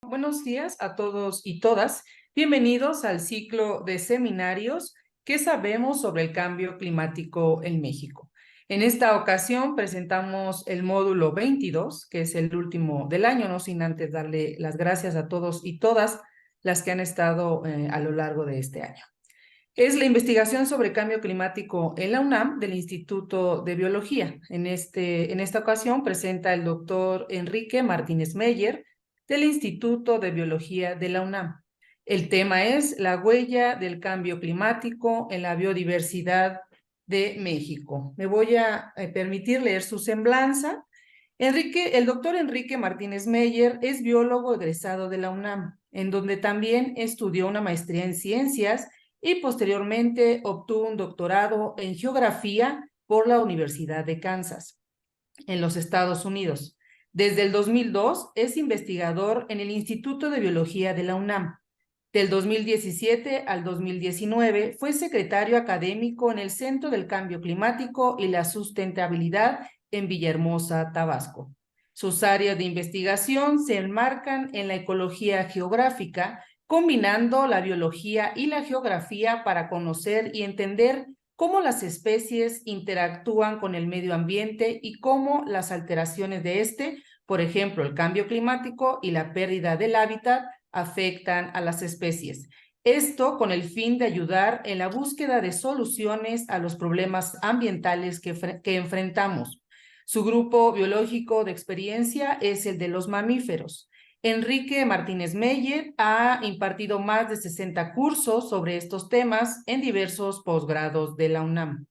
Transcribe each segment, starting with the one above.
Buenos días a todos y todas. Bienvenidos al ciclo de seminarios ¿Qué sabemos sobre el cambio climático en México? En esta ocasión presentamos el módulo 22, que es el último del año, no sin antes darle las gracias a todos y todas las que han estado a lo largo de este año. Es la investigación sobre cambio climático en la UNAM del Instituto de Biología. En esta ocasión presenta el doctor Enrique Martínez Meyer del Instituto de Biología de la UNAM. El tema es la huella del cambio climático en la biodiversidad de México. Me voy a permitir leer su semblanza. El doctor Enrique Martínez Meyer es biólogo egresado de la UNAM, en donde también estudió una maestría en ciencias y posteriormente obtuvo un doctorado en geografía por la Universidad de Kansas, en los Estados Unidos. Desde el 2002 es investigador en el Instituto de Biología de la UNAM. Del 2017 al 2019 fue secretario académico en el Centro del Cambio Climático y la Sustentabilidad en Villahermosa, Tabasco. Sus áreas de investigación se enmarcan en la ecología geográfica, combinando la biología y la geografía para conocer y entender cómo las especies interactúan con el medio ambiente y cómo las alteraciones de este, por ejemplo, el cambio climático y la pérdida del hábitat, afectan a las especies. Esto con el fin de ayudar en la búsqueda de soluciones a los problemas ambientales que enfrentamos. Su grupo biológico de experiencia es el de los mamíferos. Enrique Martínez Meyer ha impartido más de 60 cursos sobre estos temas en diversos posgrados de la UNAM,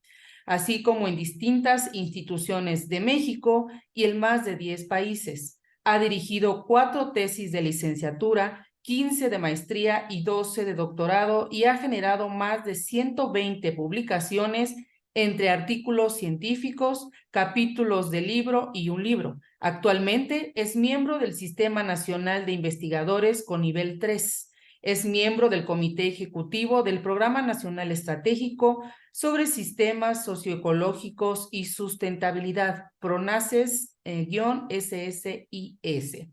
así como en distintas instituciones de México y en más de 10 países. Ha dirigido 4 tesis de licenciatura, 15 de maestría y 12 de doctorado y ha generado más de 120 publicaciones entre artículos científicos, capítulos de libro y un libro. Actualmente es miembro del Sistema Nacional de Investigadores con nivel 3. Es miembro del Comité Ejecutivo del Programa Nacional Estratégico sobre Sistemas Socioecológicos y Sustentabilidad, PRONASES-SSIS.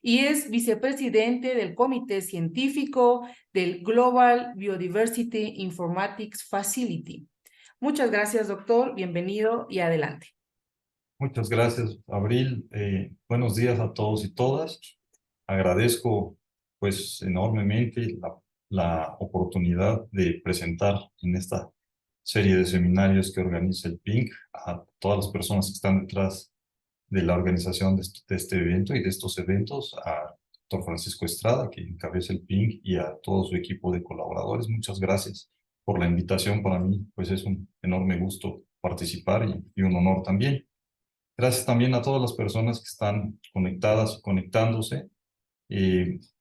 Y es vicepresidente del Comité Científico del Global Biodiversity Informatics Facility. Muchas gracias, doctor. Bienvenido y adelante. Muchas gracias, Abril. Buenos días a todos y todas. Agradezco pues enormemente la oportunidad de presentar en esta serie de seminarios que organiza el PINC a todas las personas que están detrás de la organización de este evento y de estos eventos, a doctor Francisco Estrada, que encabeza el PINC, y a todo su equipo de colaboradores. Muchas gracias por la invitación. Para mí pues es un enorme gusto participar y un honor también. Gracias también a todas las personas que están conectadas y conectándose.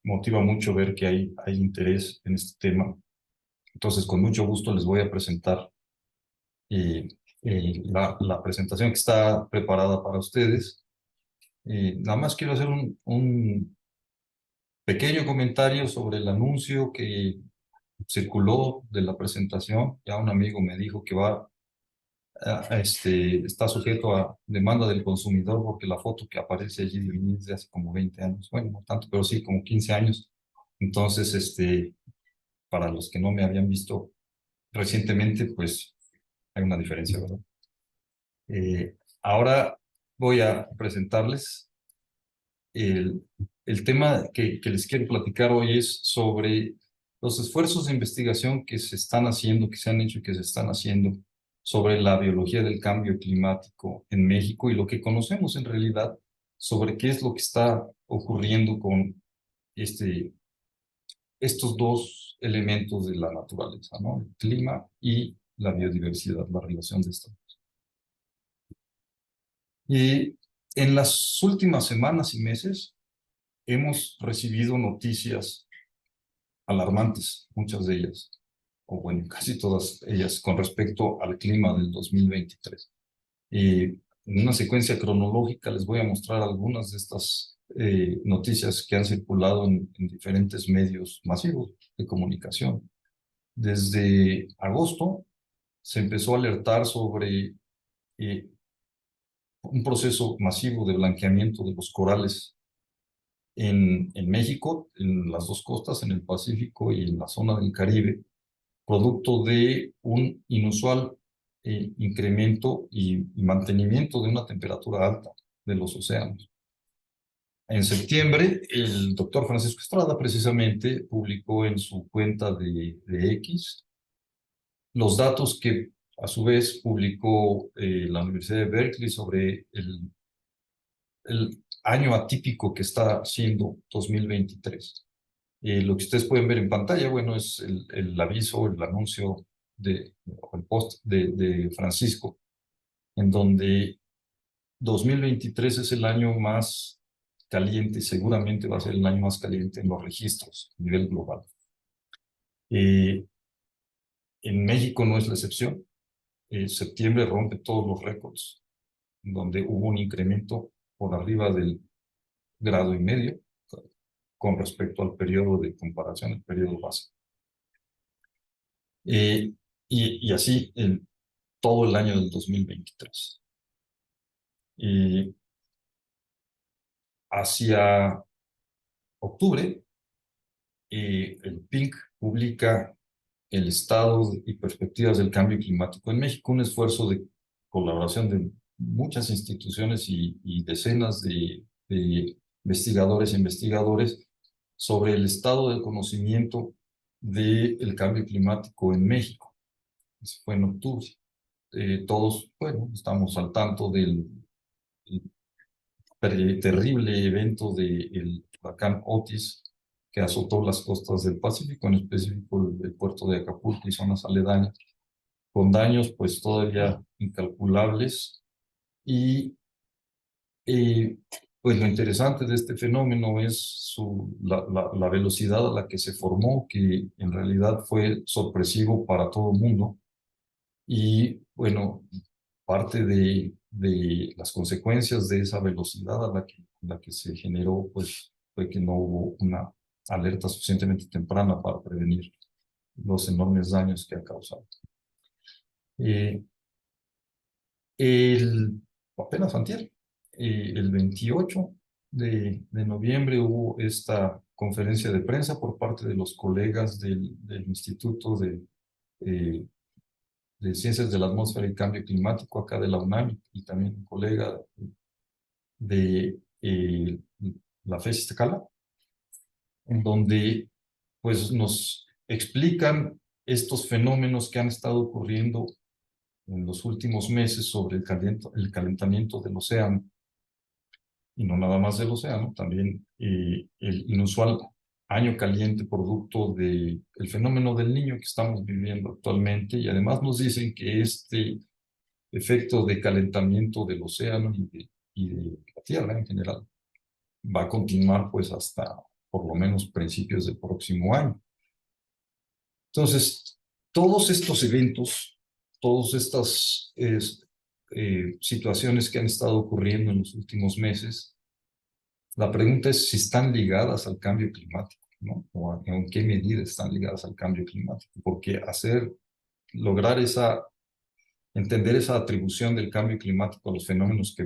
Motiva mucho ver que hay interés en este tema. Entonces, con mucho gusto les voy a presentar la presentación que está preparada para ustedes. Nada más quiero hacer un pequeño comentario sobre el anuncio que circuló de la presentación. Ya un amigo me dijo que está sujeto a demanda del consumidor porque la foto que aparece allí de mí es de hace como 20 años, bueno, no tanto, pero sí, como 15 años. Entonces, para los que no me habían visto recientemente, pues hay una diferencia, ¿verdad? Ahora voy a presentarles el, el tema que les quiero platicar hoy. Es sobre los esfuerzos de investigación que se están haciendo, que se han hecho y que se están haciendo sobre la biología del cambio climático en México y lo que conocemos en realidad sobre qué es lo que está ocurriendo con estos dos elementos de la naturaleza, ¿no? El clima y la biodiversidad, la relación de estos. Y en las últimas semanas y meses hemos recibido noticias alarmantes, muchas de ellas, o bueno, casi todas ellas, con respecto al clima del 2023. Y en una secuencia cronológica les voy a mostrar algunas de estas noticias que han circulado en diferentes medios masivos de comunicación. Desde agosto se empezó a alertar sobre un proceso masivo de blanqueamiento de los corales en México, en las dos costas, en el Pacífico y en la zona del Caribe, producto de un inusual incremento y mantenimiento de una temperatura alta de los océanos. En septiembre, el doctor Francisco Estrada precisamente publicó en su cuenta de X los datos que a su vez publicó la Universidad de Berkeley sobre el año atípico que está siendo 2023. Lo que ustedes pueden ver en pantalla, bueno, es el aviso, el anuncio o el post de Francisco, en donde 2023 es el año más caliente, seguramente va a ser el año más caliente en los registros a nivel global. En México no es la excepción. Septiembre rompe todos los récords, donde hubo un incremento por arriba del 1,5 grados con respecto al periodo de comparación, el periodo base. Y así en todo el año del 2023. Hacia octubre, el PINC publica el estado y perspectivas del cambio climático en México, un esfuerzo de colaboración de muchas instituciones y decenas de investigadores e investigadores sobre el estado del conocimiento del cambio climático en México. Eso fue en octubre. Todos, bueno, estamos al tanto del terrible evento del huracán Otis que azotó las costas del Pacífico, en específico el puerto de Acapulco y zonas aledañas, con daños pues todavía incalculables. Y pues lo interesante de este fenómeno es la velocidad a la que se formó, que en realidad fue sorpresivo para todo el mundo. Y bueno, parte de las consecuencias de esa velocidad a la que se generó, pues fue que no hubo una alerta suficientemente temprana para prevenir los enormes daños que ha causado. Apenas antier, el 28 de noviembre hubo esta conferencia de prensa por parte de los colegas del Instituto eh, de Ciencias de la Atmósfera y Cambio Climático acá de la UNAM y también un colega de la FES Iztacala, en donde pues nos explican estos fenómenos que han estado ocurriendo en los últimos meses sobre el calentamiento del océano, y no nada más del océano, también el inusual año caliente producto del fenómeno del Niño que estamos viviendo actualmente, y además nos dicen que este efecto de calentamiento del océano y de la Tierra en general va a continuar pues hasta por lo menos principios del próximo año. Entonces, todos estos eventos, todas estas situaciones que han estado ocurriendo en los últimos meses, la pregunta es si están ligadas al cambio climático, ¿no? O en qué medida están ligadas al cambio climático, porque lograr entender esa atribución del cambio climático a los fenómenos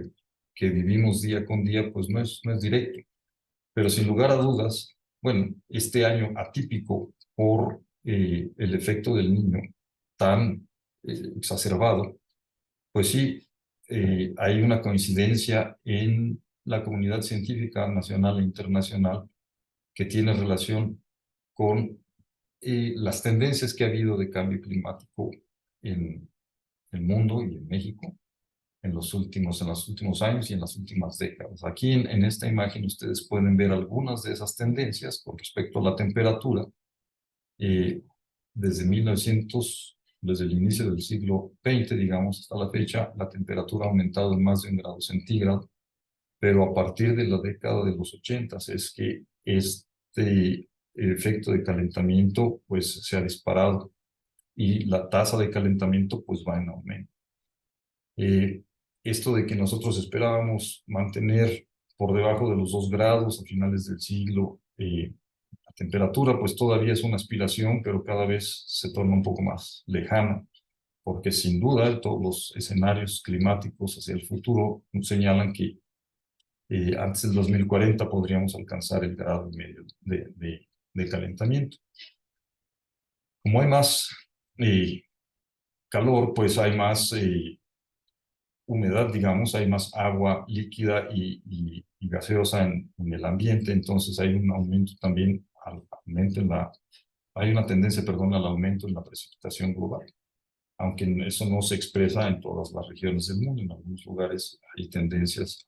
que vivimos día con día, pues no es directo. Pero sin lugar a dudas, bueno, este año atípico por el efecto del Niño tan exacerbado, pues sí, hay una coincidencia en la comunidad científica nacional e internacional que tiene relación con las tendencias que ha habido de cambio climático en el mundo y en México en los últimos años y en las últimas décadas. Aquí en esta imagen ustedes pueden ver algunas de esas tendencias con respecto a la temperatura. Desde 1900, desde el inicio del siglo XX, digamos, hasta la fecha, la temperatura ha aumentado en más de 1 grado centígrado, pero a partir de la década de los 80 es que este efecto de calentamiento pues se ha disparado y la tasa de calentamiento pues va en aumento. Esto de que nosotros esperábamos mantener por debajo de los 2 grados a finales del siglo, la temperatura pues todavía es una aspiración, pero cada vez se torna un poco más lejana, porque sin duda todos los escenarios climáticos hacia el futuro señalan que Antes del 2040 podríamos alcanzar el grado y medio de calentamiento. Como hay más calor, pues hay más humedad, digamos, hay más agua líquida y gaseosa en el ambiente, entonces hay un aumento también, hay una tendencia, perdón, al aumento en la precipitación global, aunque eso no se expresa en todas las regiones del mundo. En algunos lugares hay tendencias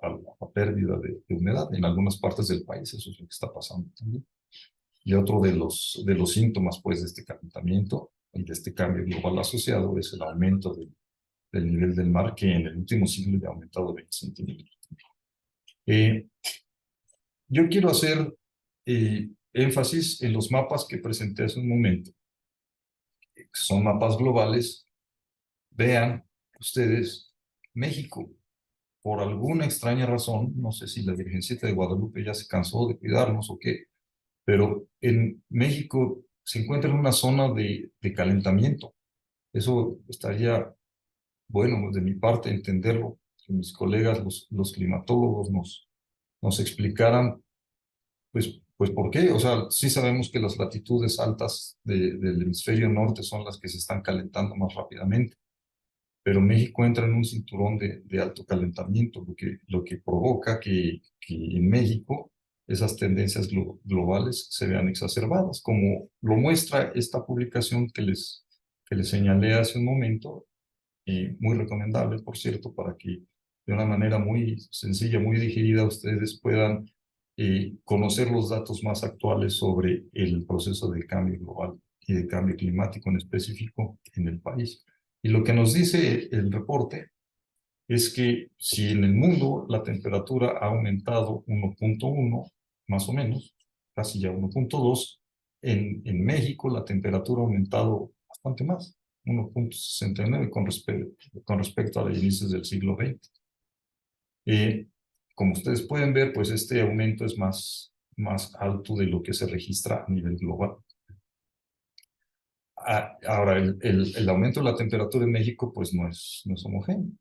a la pérdida de humedad, en algunas partes del país eso es lo que está pasando también. Y otro de los síntomas, pues, de este calentamiento y de este cambio global asociado es el aumento del nivel del mar, que en el último siglo ya ha aumentado 20 centímetros. Yo quiero hacer énfasis en los mapas que presenté hace un momento, que son mapas globales. Vean ustedes, México, por alguna extraña razón, no sé si la Virgencita de Guadalupe ya se cansó de cuidarnos o qué, pero en México se encuentra en una zona de calentamiento. Eso estaría bueno de mi parte entenderlo, que mis colegas, los climatólogos, nos explicaran, pues por qué. O sea, sí sabemos que las latitudes altas del hemisferio norte son las que se están calentando más rápidamente, pero México entra en un cinturón de alto calentamiento, lo que provoca que en México esas tendencias globales se vean exacerbadas, como lo muestra esta publicación que les señalé hace un momento, muy recomendable, por cierto, para que de una manera muy sencilla, muy digerida, ustedes puedan conocer los datos más actuales sobre el proceso de cambio global y de cambio climático en específico en el país. Y lo que nos dice el reporte es que si en el mundo la temperatura ha aumentado 1.1, más o menos, casi ya 1.2, en México la temperatura ha aumentado bastante más, 1.69 con respecto a los inicios del siglo XX. Como ustedes pueden ver, pues este aumento es más alto de lo que se registra a nivel global. Ahora, el aumento de la temperatura en México pues no es homogéneo.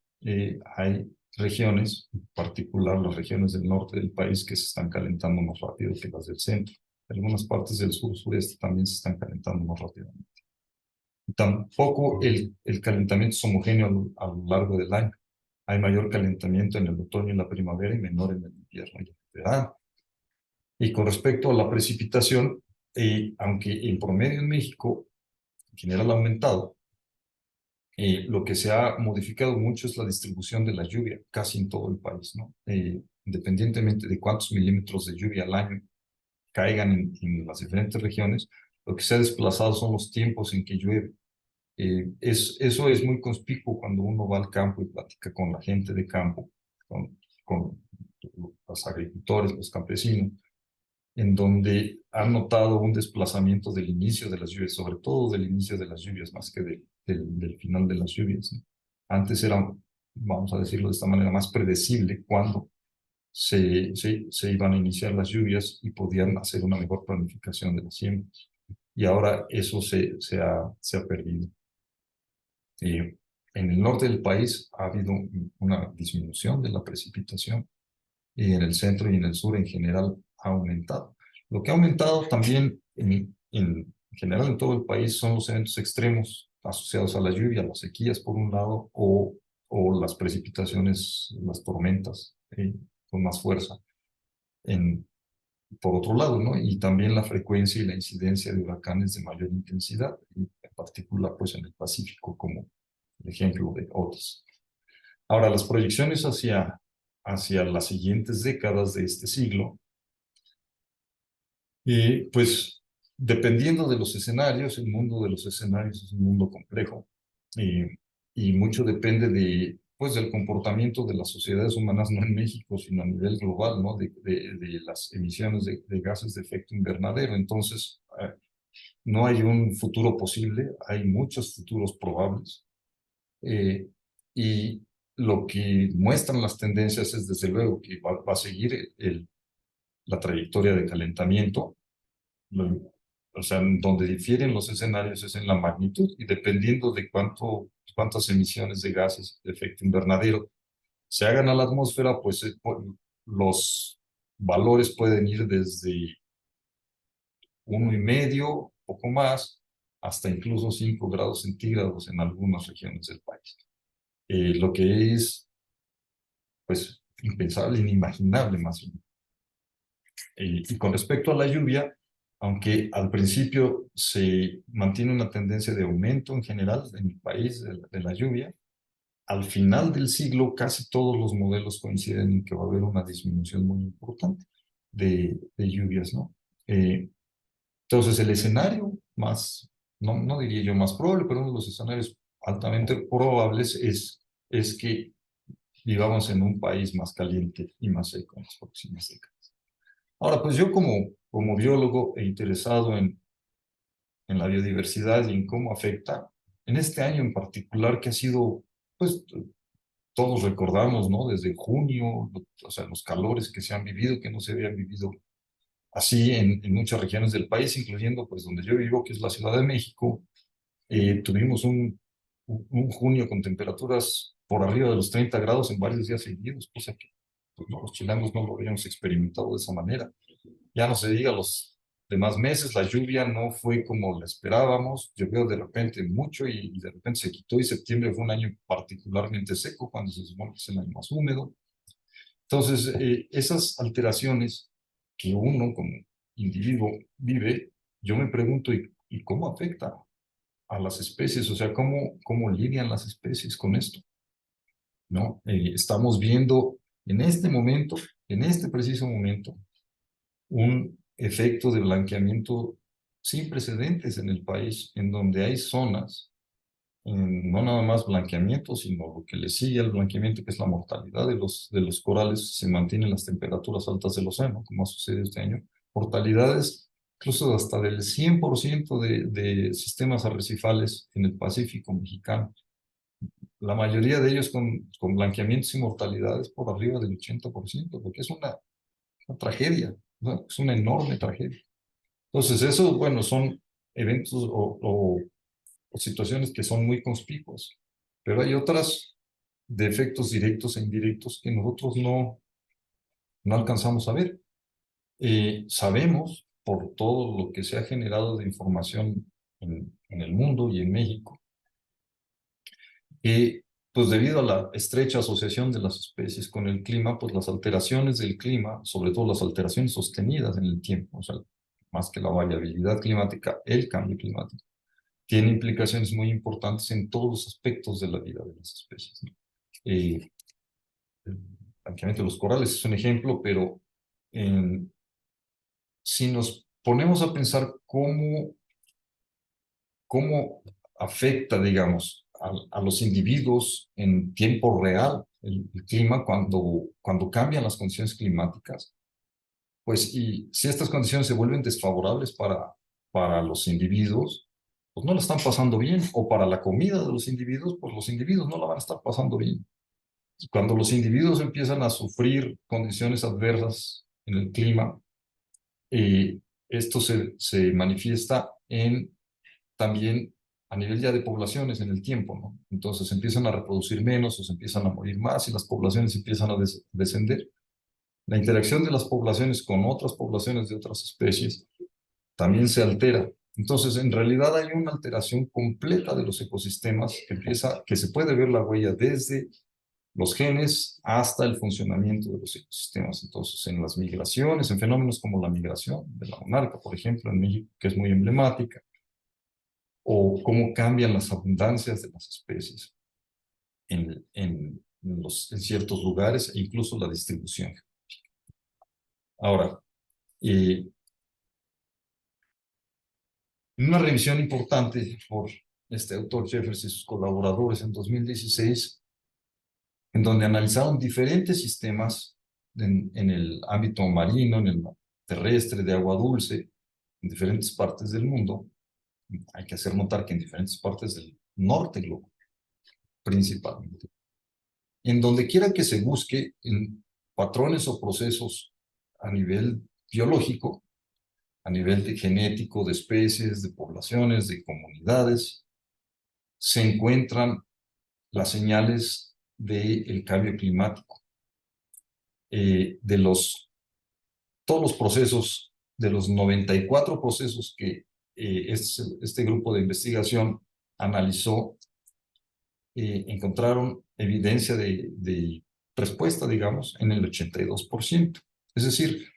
Hay regiones, en particular las regiones del norte del país, que se están calentando más rápido que las del centro. Algunas partes del sur-sureste también se están calentando más rápidamente. Tampoco el calentamiento es homogéneo a lo largo del año. Hay mayor calentamiento en el otoño y la primavera y menor en el invierno y el verano. Y con respecto a la precipitación, aunque en promedio en México en general ha aumentado, lo que se ha modificado mucho es la distribución de la lluvia, casi en todo el país, ¿no? Independientemente de cuántos milímetros de lluvia al año caigan en las diferentes regiones, lo que se ha desplazado son los tiempos en que llueve. Eso es muy conspicuo cuando uno va al campo y platica con la gente de campo, con los agricultores, los campesinos, en donde han notado un desplazamiento del inicio de las lluvias, sobre todo del inicio de las lluvias, más que del final de las lluvias, ¿no? Antes era, vamos a decirlo de esta manera, más predecible cuando se iban a iniciar las lluvias y podían hacer una mejor planificación de las siembras. Y ahora eso se ha perdido. En el norte del país ha habido una disminución de la precipitación y en el centro y en el sur en general ha aumentado. Lo que ha aumentado también en general en todo el país son los eventos extremos asociados a la lluvia, las sequías por un lado o las precipitaciones, las tormentas con más fuerza por otro lado, ¿no? Y también la frecuencia y la incidencia de huracanes de mayor intensidad, y en particular pues en el Pacífico como el ejemplo de Otis. Ahora, las proyecciones hacia las siguientes décadas de este siglo, pues dependiendo de los escenarios, el mundo de los escenarios es un mundo complejo y mucho depende pues, del comportamiento de las sociedades humanas, no en México, sino a nivel global, ¿no? De las emisiones de gases de efecto invernadero. Entonces, no hay un futuro posible, hay muchos futuros probables. Y lo que muestran las tendencias es desde luego que va a seguir la trayectoria de calentamiento. O sea, donde difieren los escenarios es en la magnitud y dependiendo de cuántas emisiones de gases de efecto invernadero se hagan a la atmósfera, pues los valores pueden ir desde 1,5, poco más, hasta incluso 5 grados centígrados en algunas regiones del país. Lo que es, pues, impensable, inimaginable más bien. Y con respecto a la lluvia, aunque al principio se mantiene una tendencia de aumento en general en el país de la lluvia, al final del siglo casi todos los modelos coinciden en que va a haber una disminución muy importante de lluvias, ¿no? Entonces el escenario más, no diría yo más probable, pero uno de los escenarios altamente probables es que vivamos en un país más caliente y más seco en las próximas décadas. Ahora, pues yo como biólogo e interesado en la biodiversidad y en cómo afecta, en este año en particular que ha sido, pues todos recordamos, ¿no? Desde junio, o sea, los calores que se han vivido, que no se habían vivido así en muchas regiones del país, incluyendo pues donde yo vivo, que es la Ciudad de México. Tuvimos un junio con temperaturas por arriba de los 30 grados en varios días seguidos, cosa que pues, no, los chilangos no lo habíamos experimentado de esa manera. Ya no se diga los demás meses, la lluvia no fue como la esperábamos, llovió de repente mucho y de repente se quitó, y septiembre fue un año particularmente seco cuando se supone que es el año más húmedo. Entonces, esas alteraciones que uno como individuo vive, yo me pregunto, ¿y cómo afecta a las especies? O sea, ¿cómo lidian las especies con esto? ¿No? Estamos viendo en este momento, en este preciso momento, un efecto de blanqueamiento sin precedentes en el país, en donde hay zonas, no nada más blanqueamiento, sino lo que le sigue al blanqueamiento, que es la mortalidad de los corales, se mantienen las temperaturas altas del océano, como ha sucedido este año, mortalidades incluso hasta del 100% de sistemas arrecifales en el Pacífico mexicano. La mayoría de ellos con blanqueamientos y mortalidades por arriba del 80%, porque es una tragedia, ¿no? Es una enorme tragedia. Entonces, eso, bueno, son eventos o situaciones que son muy conspicuas, pero hay otras de efectos directos e indirectos que nosotros no alcanzamos a ver. Sabemos, por todo lo que se ha generado de información en el mundo y en México, que pues debido a la estrecha asociación de las especies con el clima, pues las alteraciones del clima, sobre todo las alteraciones sostenidas en el tiempo, o sea, más que la variabilidad climática, el cambio climático, tiene implicaciones muy importantes en todos los aspectos de la vida de las especies, ¿no? El blanqueamiento de los corales es un ejemplo, pero si nos ponemos a pensar cómo afecta, digamos, a los individuos en tiempo real el clima cuando cambian las condiciones climáticas, pues y si estas condiciones se vuelven desfavorables para los individuos, pues no la están pasando bien, o para la comida de los individuos, pues los individuos no la van a estar pasando bien. Cuando los individuos empiezan a sufrir condiciones adversas en el clima, esto se manifiesta también a nivel ya de poblaciones en el tiempo, ¿no? Entonces se empiezan a reproducir menos o se empiezan a morir más y las poblaciones empiezan a descender. La interacción de las poblaciones con otras poblaciones de otras especies también se altera. Entonces, en realidad hay una alteración completa de los ecosistemas que se puede ver la huella desde los genes hasta el funcionamiento de los ecosistemas. Entonces, en las migraciones, en fenómenos como la migración de la monarca, por ejemplo, en México, que es muy emblemática, o cómo cambian las abundancias de las especies en ciertos lugares e incluso la distribución. Ahora, una revisión importante por este autor Jeffers y sus colaboradores en 2016, en donde analizaron diferentes sistemas en el ámbito marino, en el terrestre, de agua dulce, en diferentes partes del mundo. Hay que hacer notar que en diferentes partes del norte global, principalmente. En donde quiera que se busque en patrones o procesos a nivel biológico, a nivel de genético, de especies, de poblaciones, de comunidades, se encuentran las señales del cambio climático. Todos los procesos, de los 94 procesos que este grupo de investigación analizó, encontraron evidencia de respuesta, digamos, en el 82%. Es decir,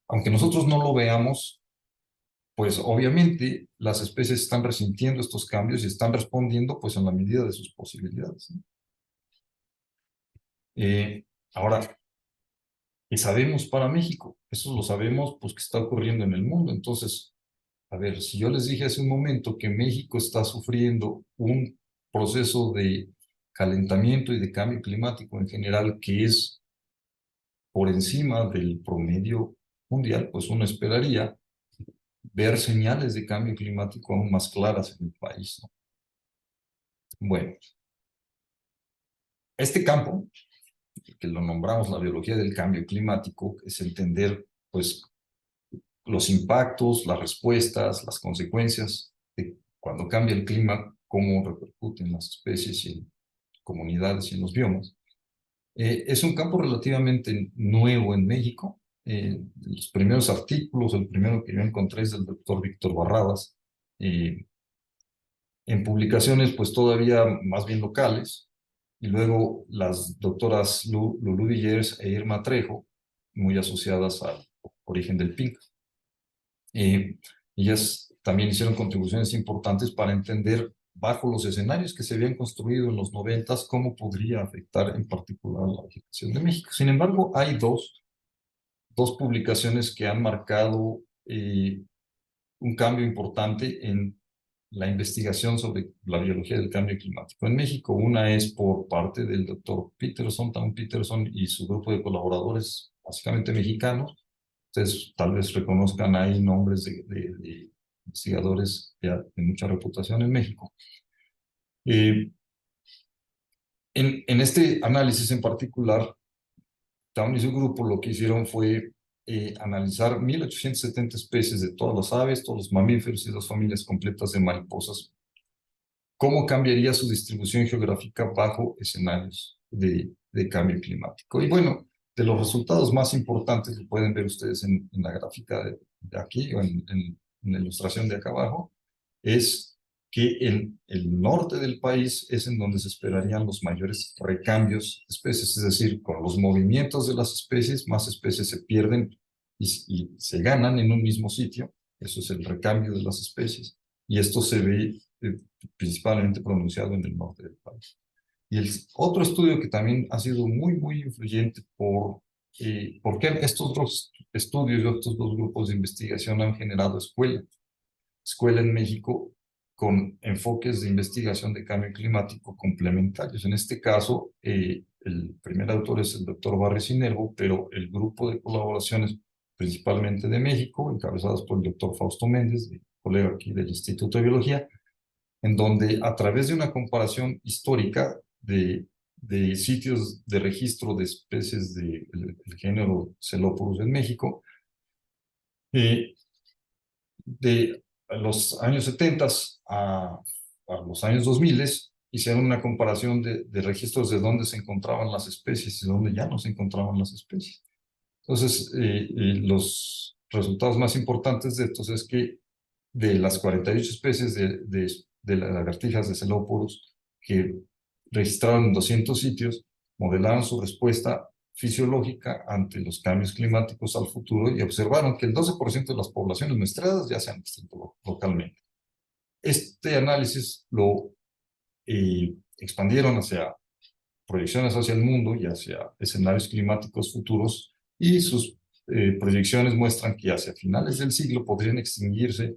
aunque nosotros no lo veamos, pues obviamente las especies están resintiendo estos cambios y están respondiendo pues en la medida de sus posibilidades, ¿no? Ahora, ¿qué sabemos para México? Eso lo sabemos pues que está ocurriendo en el mundo. Entonces, a ver, si yo les dije hace un momento que México está sufriendo un proceso de calentamiento y de cambio climático en general que es por encima del promedio mundial, pues uno esperaría ver señales de cambio climático aún más claras en el país, ¿no? Bueno, este campo, que lo nombramos la biología del cambio climático, es entender pues los impactos, las respuestas, las consecuencias de cuando cambia el clima, cómo repercuten en las especies y en comunidades y en los biomas. Es un campo relativamente nuevo en México. Los primeros artículos, el primero que yo encontré es del doctor Víctor Barradas, en publicaciones pues todavía más bien locales, y luego las doctoras Lulú Villers e Irma Trejo, muy asociadas al origen del pink. Ellas también hicieron contribuciones importantes para entender, bajo los escenarios que se habían construido en los 90, cómo podría afectar en particular la vegetación de México. Sin embargo, hay dos publicaciones que han marcado un cambio importante en la investigación sobre la biología del cambio climático en México. Una es por parte del doctor Peterson, Tom Peterson, y su grupo de colaboradores, básicamente mexicanos. Ustedes tal vez reconozcan ahí nombres de investigadores de mucha reputación en México. En este análisis en particular, Town y su grupo lo que hicieron fue analizar 1870 especies de todas las aves, todos los mamíferos y 2 familias completas de mariposas. ¿Cómo cambiaría su distribución geográfica bajo escenarios de cambio climático? Y bueno, de los resultados más importantes, lo pueden ver ustedes en la gráfica de aquí o en la ilustración de acá abajo, es que en el norte del país es en donde se esperarían los mayores recambios de especies, es decir, con los movimientos de las especies, más especies se pierden y se ganan en un mismo sitio. Eso es el recambio de las especies, y esto se ve principalmente pronunciado en el norte del país. Y el otro estudio que también ha sido muy influyente porque estos dos estudios y estos dos grupos de investigación han generado escuela en México con enfoques de investigación de cambio climático complementarios. En este caso, el primer autor es el doctor Barry Sinervo, pero el grupo de colaboraciones principalmente de México, encabezados por el doctor Fausto Méndez, colega aquí del Instituto de Biología, en donde a través de una comparación histórica de sitios de registro de especies del género Celopodus en México, de los años 70 a los años 2000, hicieron una comparación de registros de dónde se encontraban las especies y dónde ya no se encontraban las especies. Entonces, los resultados más importantes de estos es que de las 48 especies de las lagartijas de Celopodus que registraron en 200 sitios, modelaron su respuesta fisiológica ante los cambios climáticos al futuro y observaron que el 12% de las poblaciones muestreadas ya se han extinto localmente. Este análisis lo expandieron hacia proyecciones hacia el mundo y hacia escenarios climáticos futuros, y sus proyecciones muestran que hacia finales del siglo podrían extinguirse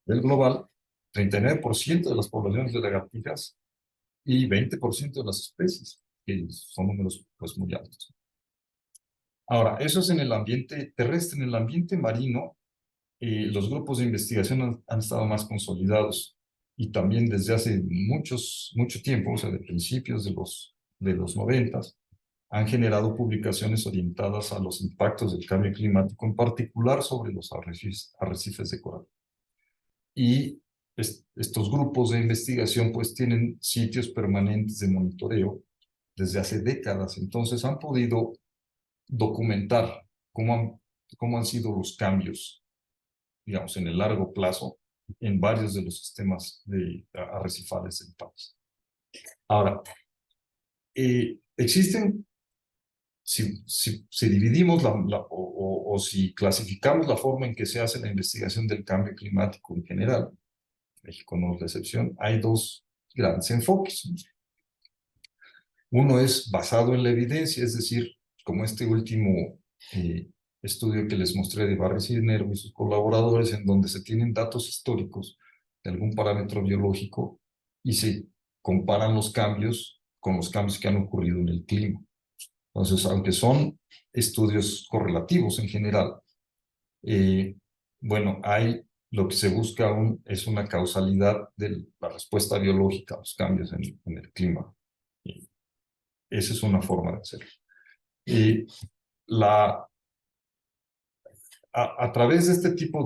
del global 39% de las poblaciones de lagartijas y 20% de las especies, que son números pues muy altos. Ahora, eso es en el ambiente terrestre. En el ambiente marino, los grupos de investigación han estado más consolidados, y también desde hace mucho tiempo, o sea, de principios de los 90, han generado publicaciones orientadas a los impactos del cambio climático, en particular sobre los arrecifes de coral. Y estos grupos de investigación pues tienen sitios permanentes de monitoreo desde hace décadas, entonces han podido documentar cómo han sido los cambios, digamos, en el largo plazo en varios de los sistemas arrecifales del país. Ahora, existen, si dividimos o si clasificamos la forma en que se hace la investigación del cambio climático en general, México no es la excepción, hay dos grandes enfoques. Uno es basado en la evidencia, es decir, como este último estudio que les mostré de Barry Cisneros y sus colaboradores, en donde se tienen datos históricos de algún parámetro biológico y se comparan los cambios con los cambios que han ocurrido en el clima. Entonces, aunque son estudios correlativos en general, bueno, lo que se busca es una causalidad de la respuesta biológica a los cambios en el clima. Y esa es una forma de hacerlo. A través de este tipo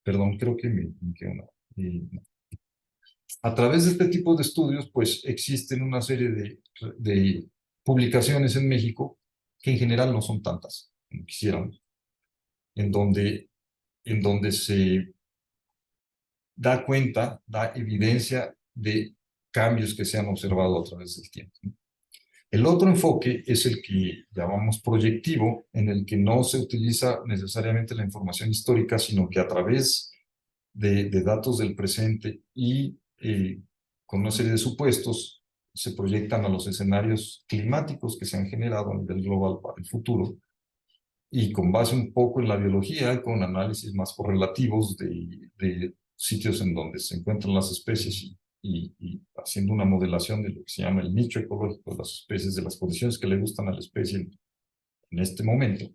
perdón, creo que me quedó una. A través de este tipo de estudios, pues existen una serie de publicaciones en México que en general no son tantas como quisiéramos, en donde se da cuenta, da evidencia de cambios que se han observado a través del tiempo. El otro enfoque es el que llamamos proyectivo, en el que no se utiliza necesariamente la información histórica, sino que a través de datos del presente y con una serie de supuestos se proyectan a los escenarios climáticos que se han generado a nivel global para el futuro, y con base un poco en la biología, con análisis más correlativos de sitios en donde se encuentran las especies y haciendo una modelación de lo que se llama el nicho ecológico de las especies, de las condiciones que le gustan a la especie en este momento,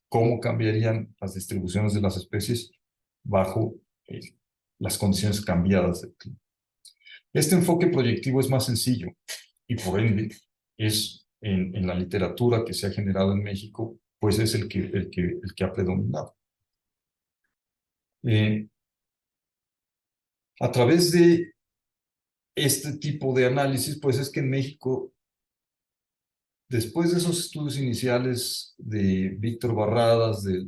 cómo cambiarían las distribuciones de las especies bajo las condiciones cambiadas del clima. Este enfoque proyectivo es más sencillo y por ende es en la literatura que se ha generado en México, pues es el que ha predominado. A través de este tipo de análisis, pues es que en México, después de esos estudios iniciales de Víctor Barradas, de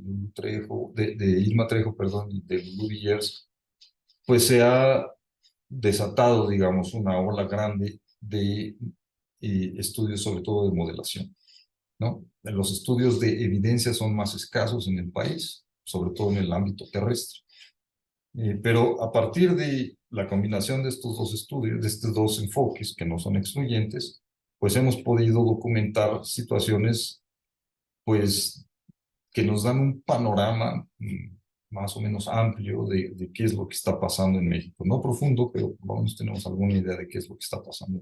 Irma Trejo, perdón, y de Lulú Villers, pues se ha desatado, digamos, una ola grande de estudios, sobre todo de modelación, ¿no? Los estudios de evidencia son más escasos en el país, sobre todo en el ámbito terrestre. Pero a partir de la combinación de estos dos estudios, de estos dos enfoques que no son excluyentes, pues hemos podido documentar situaciones, pues, que nos dan un panorama más o menos amplio de qué es lo que está pasando en México. No profundo, pero por lo menos tenemos alguna idea de qué es lo que está pasando.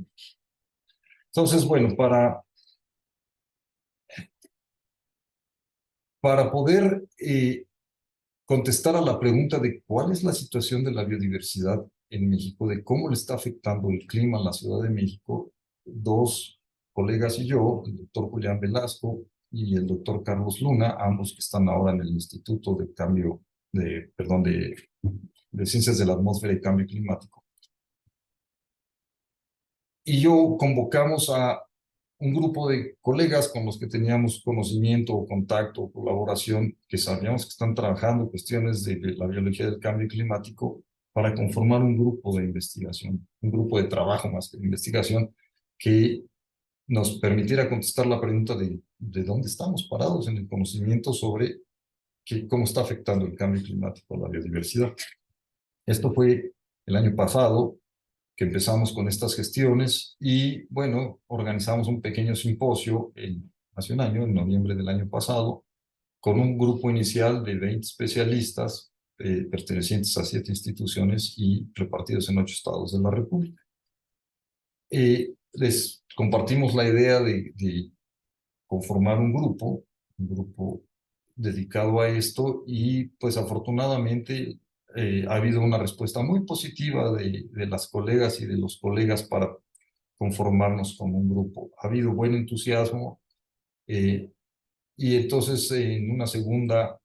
Entonces, bueno, para poder contestar a la pregunta de cuál es la situación de la biodiversidad en México, de cómo le está afectando el clima en la Ciudad de México, dos colegas y yo, el doctor Julián Velasco y el doctor Carlos Luna, ambos que están ahora en el Instituto de Ciencias de la Atmósfera y Cambio Climático. Y yo convocamos a un grupo de colegas con los que teníamos conocimiento o contacto o colaboración, que sabíamos que están trabajando en cuestiones de la biología del cambio climático, para conformar un grupo de investigación, un grupo de trabajo más que de investigación, que nos permitiera contestar la pregunta de dónde estamos parados en el conocimiento sobre cómo está afectando el cambio climático a la biodiversidad. Esto fue el año pasado, que empezamos con estas gestiones y, bueno, organizamos un pequeño simposio hace un año, en noviembre del año pasado, con un grupo inicial de 20 especialistas pertenecientes a 7 instituciones y repartidos en 8 estados de la República. Les compartimos la idea de conformar un grupo dedicado a esto, y pues afortunadamente ha habido una respuesta muy positiva de las colegas y de los colegas para conformarnos como un grupo. Ha habido buen entusiasmo y entonces en una segunda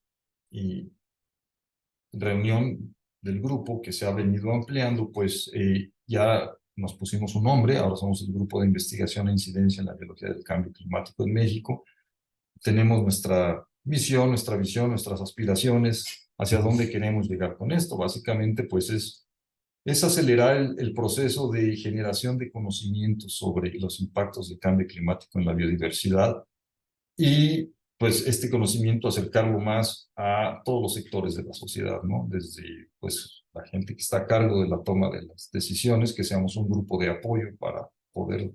reunión del grupo, que se ha venido ampliando, pues ya nos pusimos un nombre, ahora somos el Grupo de Investigación e Incidencia en la Biología del Cambio Climático en México. Tenemos nuestra misión, nuestra visión, nuestras aspiraciones, hacia dónde queremos llegar con esto. Básicamente, pues es acelerar el proceso de generación de conocimiento sobre los impactos del cambio climático en la biodiversidad y pues este conocimiento acercarlo más a todos los sectores de la sociedad, ¿no? Desde pues la gente que está a cargo de la toma de las decisiones, que seamos un grupo de apoyo para poder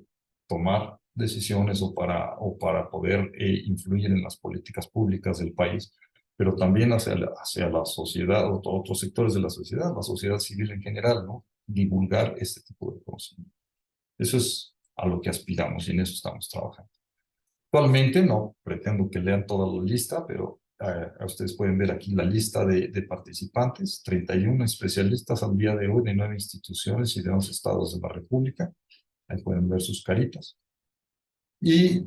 tomar decisiones o para poder influir en las políticas públicas del país, pero también hacia la sociedad o otros sectores de la sociedad civil en general, ¿no? Divulgar este tipo de conocimiento. Eso es a lo que aspiramos y en eso estamos trabajando. Actualmente no pretendo que lean toda la lista, pero ustedes pueden ver aquí la lista de participantes, 31 especialistas al día de hoy de 9 instituciones y de 11 estados de la República. Ahí pueden ver sus caritas. Y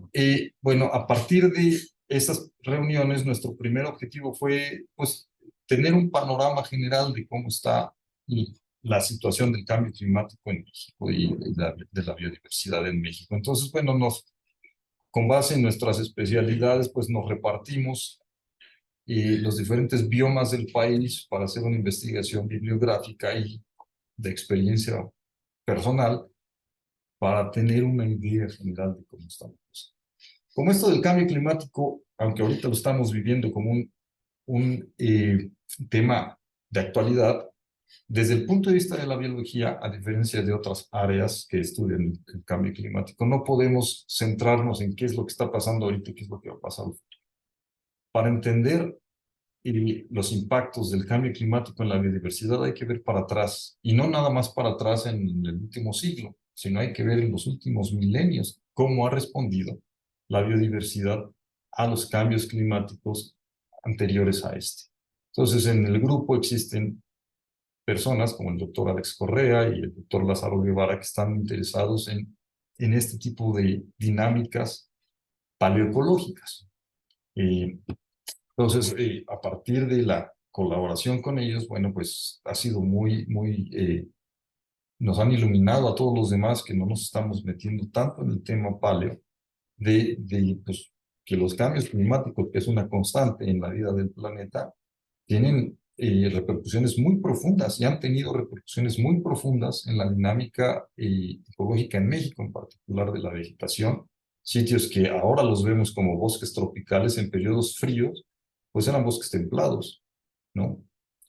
bueno, a partir de esas reuniones, nuestro primer objetivo fue pues, tener un panorama general de cómo está la situación del cambio climático en México y de la biodiversidad en México. Entonces, bueno, con base en nuestras especialidades, pues nos repartimos los diferentes biomas del país para hacer una investigación bibliográfica y de experiencia personal para tener una idea general de cómo estamos. Como esto del cambio climático, aunque ahorita lo estamos viviendo como un tema de actualidad, desde el punto de vista de la biología, a diferencia de otras áreas que estudian el cambio climático, no podemos centrarnos en qué es lo que está pasando ahorita y qué es lo que va a pasar. Para entender los impactos del cambio climático en la biodiversidad hay que ver para atrás, y no nada más para atrás en el último siglo, sino hay que ver en los últimos milenios cómo ha respondido la biodiversidad a los cambios climáticos anteriores a este. Entonces, en el grupo existen personas como el doctor Alex Correa y el doctor Lázaro Guevara que están interesados en este tipo de dinámicas paleoecológicas. Entonces, a partir de la colaboración con ellos, bueno, pues ha sido nos han iluminado a todos los demás que no nos estamos metiendo tanto en el tema paleo, pues, que los cambios climáticos, que es una constante en la vida del planeta, tienen repercusiones muy profundas y han tenido repercusiones muy profundas en la dinámica ecológica en México, en particular de la vegetación. Sitios que ahora los vemos como bosques tropicales en periodos fríos, pues eran bosques templados, ¿no?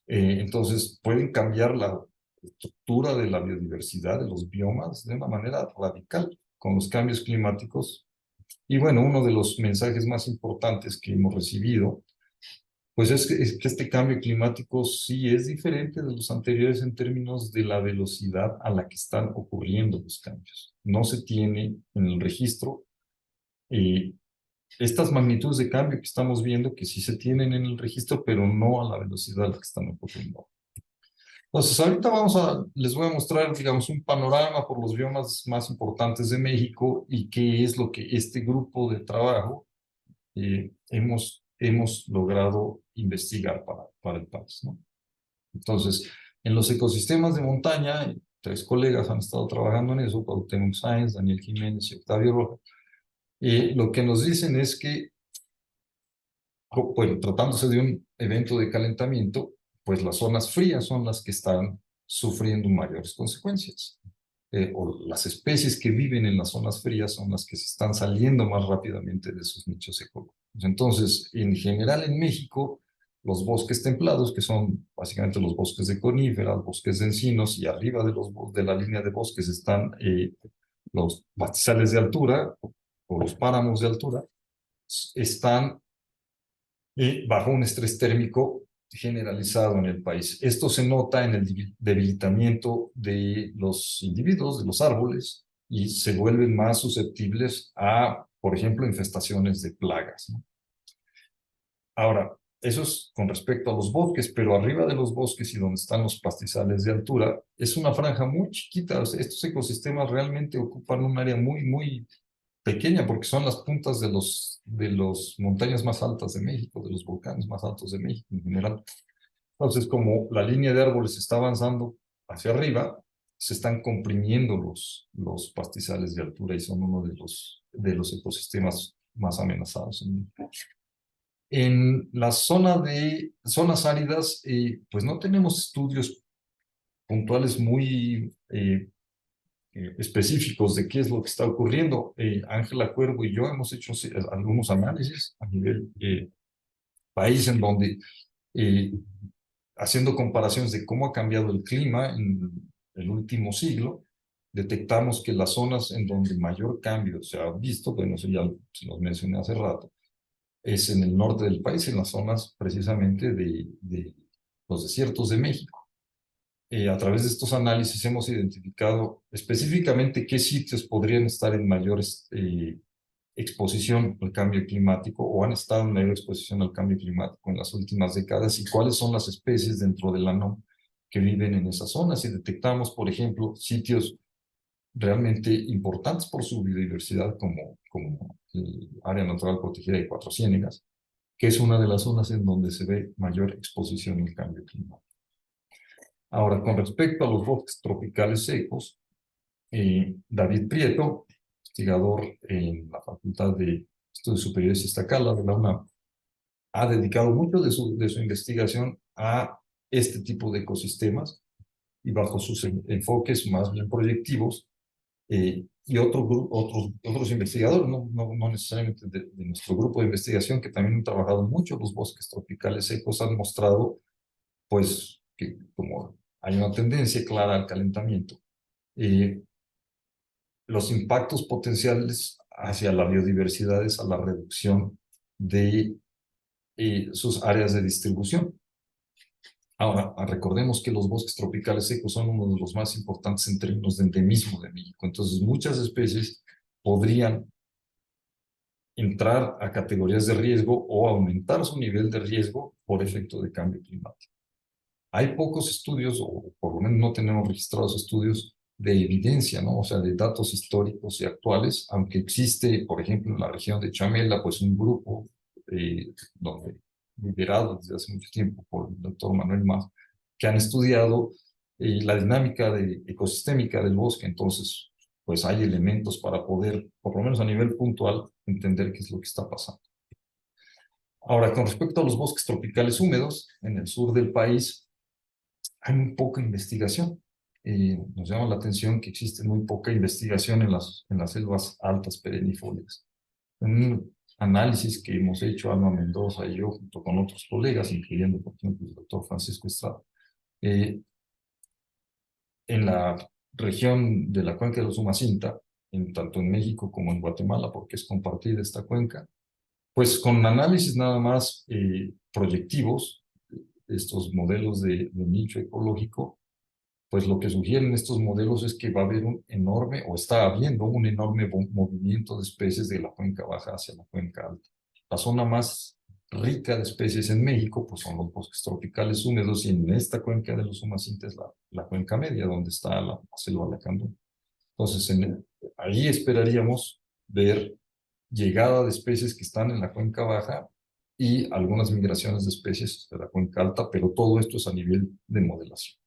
Entonces pueden cambiar la estructura de la biodiversidad, de los biomas, de una manera radical con los cambios climáticos. Y bueno, uno de los mensajes más importantes que hemos recibido pues es que este cambio climático sí es diferente de los anteriores en términos de la velocidad a la que están ocurriendo los cambios. No se tiene en el registro estas magnitudes de cambio que estamos viendo, que sí se tienen en el registro, pero no a la velocidad a la que están ocurriendo. Entonces, ahorita les voy a mostrar, digamos, un panorama por los biomas más importantes de México y qué es lo que este grupo de trabajo hemos logrado investigar para el país, ¿no? Entonces, en los ecosistemas de montaña, 3 colegas han estado trabajando en eso, Cuauhtémoc Sáenz, Daniel Jiménez y Octavio Rojas, lo que nos dicen es que, bueno, tratándose de un evento de calentamiento, pues las zonas frías son las que están sufriendo mayores consecuencias. O las especies que viven en las zonas frías son las que se están saliendo más rápidamente de sus nichos ecológicos. Entonces, en general en México, los bosques templados, que son básicamente los bosques de coníferas, bosques de encinos, y arriba de la línea de bosques están los pastizales de altura o los páramos de altura, están bajo un estrés térmico generalizado en el país. Esto se nota en el debilitamiento de los individuos, de los árboles, y se vuelven más susceptibles a, por ejemplo, infestaciones de plagas, ¿no? Ahora, eso es con respecto a los bosques, pero arriba de los bosques y donde están los pastizales de altura, es una franja muy chiquita. O sea, estos ecosistemas realmente ocupan un área muy pequeña porque son las puntas de los montañas más altas de México, de los volcanes más altos de México en general. Entonces, como la línea de árboles está avanzando hacia arriba, se están comprimiendo los pastizales de altura y son uno de los ecosistemas más amenazados. En la zona de zonas áridas, pues no tenemos estudios puntuales muy específicos de qué es lo que está ocurriendo. Ángela Cuervo y yo hemos hecho algunos análisis a nivel país en donde, eh, haciendo comparaciones de cómo ha cambiado el clima en el último siglo, detectamos que las zonas en donde mayor cambio se ha visto, bueno, eso ya se los mencioné hace rato, es en el norte del país, en las zonas precisamente de los desiertos de México. A través de estos análisis hemos identificado específicamente qué sitios podrían estar en mayor exposición al cambio climático o han estado en mayor exposición al cambio climático en las últimas décadas y cuáles son las especies dentro del ANO que viven en esas zonas. Y detectamos, por ejemplo, sitios realmente importantes por su biodiversidad como el área natural protegida de Cuatro Ciénegas, que es una de las zonas en donde se ve mayor exposición al cambio climático. Ahora, con respecto a los bosques tropicales secos, David Prieto, investigador en la Facultad de Estudios Superiores Iztacala de la UNAM, ha dedicado mucho de su investigación a este tipo de ecosistemas y bajo sus enfoques más bien proyectivos, y otros investigadores, no necesariamente de nuestro grupo de investigación, que también han trabajado mucho los bosques tropicales secos, han mostrado pues que como hay una tendencia clara al calentamiento, los impactos potenciales hacia la biodiversidad es a la reducción de sus áreas de distribución. Ahora, recordemos que los bosques tropicales secos son uno de los más importantes en términos de endemismo de México. Entonces, muchas especies podrían entrar a categorías de riesgo o aumentar su nivel de riesgo por efecto de cambio climático. Hay pocos estudios, o por lo menos no tenemos registrados estudios de evidencia, ¿no? O sea, de datos históricos y actuales, aunque existe, por ejemplo, en la región de Chamela, pues un grupo donde, liderado desde hace mucho tiempo por el doctor Manuel Mas, que han estudiado la dinámica ecosistémica del bosque. Entonces, pues hay elementos para poder, por lo menos a nivel puntual, entender qué es lo que está pasando. Ahora, con respecto a los bosques tropicales húmedos, en el sur del país, hay muy poca investigación. Nos llama la atención que existe muy poca investigación en las selvas altas perennifolias. Un análisis que hemos hecho Alma Mendoza y yo, junto con otros colegas, incluyendo, por ejemplo, el doctor Francisco Estrada, en la región de la cuenca de los Umacinta, tanto en México como en Guatemala, porque es compartida esta cuenca, pues con análisis nada más proyectivos, estos modelos de nicho ecológico, pues lo que sugieren estos modelos es que va a haber un enorme, o está habiendo un enorme movimiento de especies de la cuenca baja hacia la cuenca alta. La zona más rica de especies en México, pues son los bosques tropicales húmedos, y en esta cuenca de los Umacintes la cuenca media, donde está la selva lacandona. Entonces, ahí esperaríamos ver llegada de especies que están en la cuenca baja y algunas migraciones de especies de la cuenca alta, pero todo esto es a nivel de modelación.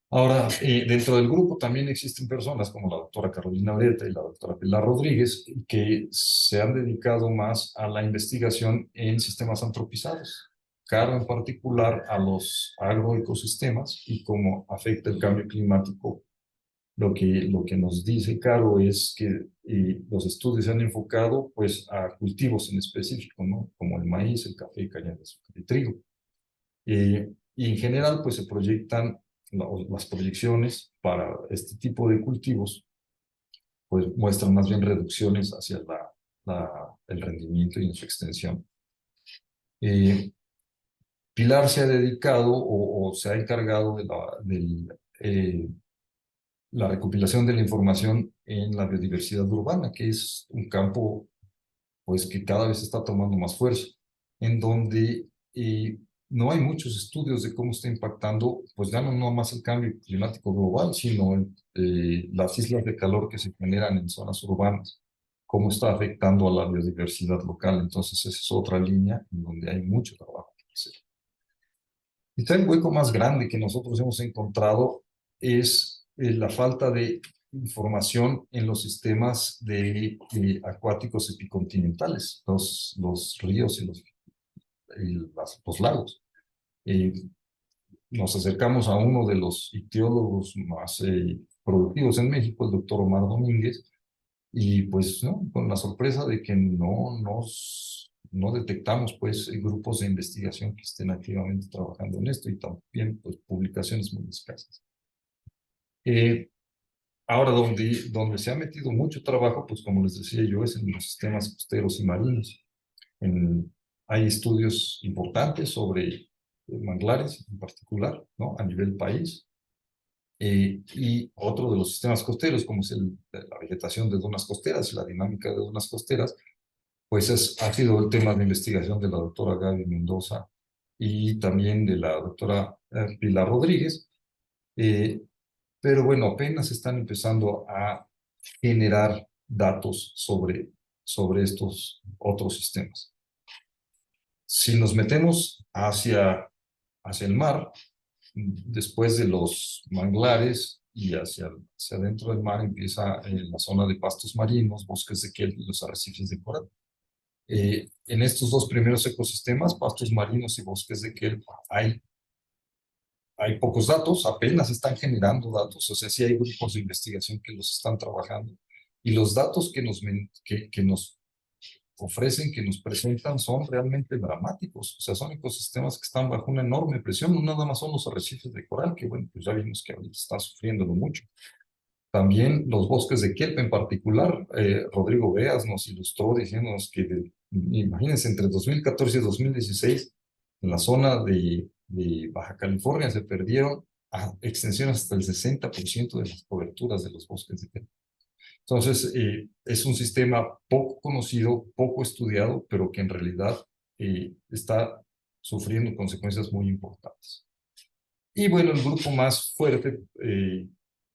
Ahora, dentro del grupo también existen personas como la doctora Carolina Oreta y la doctora Pilar Rodríguez, que se han dedicado más a la investigación en sistemas antropizados, Caro en particular a los agroecosistemas y cómo afecta el cambio climático. Lo que nos dice Caro es que los estudios se han enfocado pues a cultivos en específico, ¿no? Como el maíz, el café, caña de azúcar y trigo. Y en general pues se proyectan las proyecciones para este tipo de cultivos, pues muestran más bien reducciones hacia el rendimiento y en su extensión. Pilar se ha dedicado o se ha encargado de la recopilación de la información en la biodiversidad urbana, que es un campo pues que cada vez está tomando más fuerza, en donde no hay muchos estudios de cómo está impactando, pues ya no más el cambio climático global, sino las islas de calor que se generan en zonas urbanas, cómo está afectando a la biodiversidad local. Entonces esa es otra línea en donde hay mucho trabajo que hacer. Quizá el hueco más grande que nosotros hemos encontrado es la falta de información en los sistemas acuáticos epicontinentales, los ríos los lagos. Eh, Nos acercamos a uno de los ictiólogos más productivos en México, el doctor Omar Domínguez, y pues no, con la sorpresa de que no detectamos pues grupos de investigación que estén activamente trabajando en esto y también pues publicaciones muy escasas. Ahora, donde se ha metido mucho trabajo, pues como les decía yo, es en los sistemas costeros y marinos. Hay estudios importantes sobre manglares en particular, ¿no? A nivel país. Y otro de los sistemas costeros, como es la vegetación de dunas costeras y la dinámica de dunas costeras, pues ha sido el tema de investigación de la doctora Gaby Mendoza y también de la doctora Pilar Rodríguez. Pero bueno, apenas están empezando a generar datos sobre estos otros sistemas. Si nos metemos hacia el mar, después de los manglares y hacia adentro del mar empieza la zona de pastos marinos, bosques de kelp y los arrecifes de coral. En estos dos primeros ecosistemas, pastos marinos y bosques de kelp, hay pocos datos, apenas están generando datos, o sea, sí hay grupos de investigación que los están trabajando, y los datos que nos ofrecen, que nos presentan, son realmente dramáticos, o sea, son ecosistemas que están bajo una enorme presión, no nada más son los arrecifes de coral, que bueno, pues ya vimos que ahorita están sufriéndolo mucho. También los bosques de kelp en particular, Rodrigo Beas nos ilustró diciéndonos que, imagínense, entre 2014 y 2016, en la zona de Baja California se perdieron a extensiones hasta el 60% de las coberturas de los bosques de kelp. Entonces, es un sistema poco conocido, poco estudiado, pero que en realidad está sufriendo consecuencias muy importantes. Y bueno, el grupo más fuerte,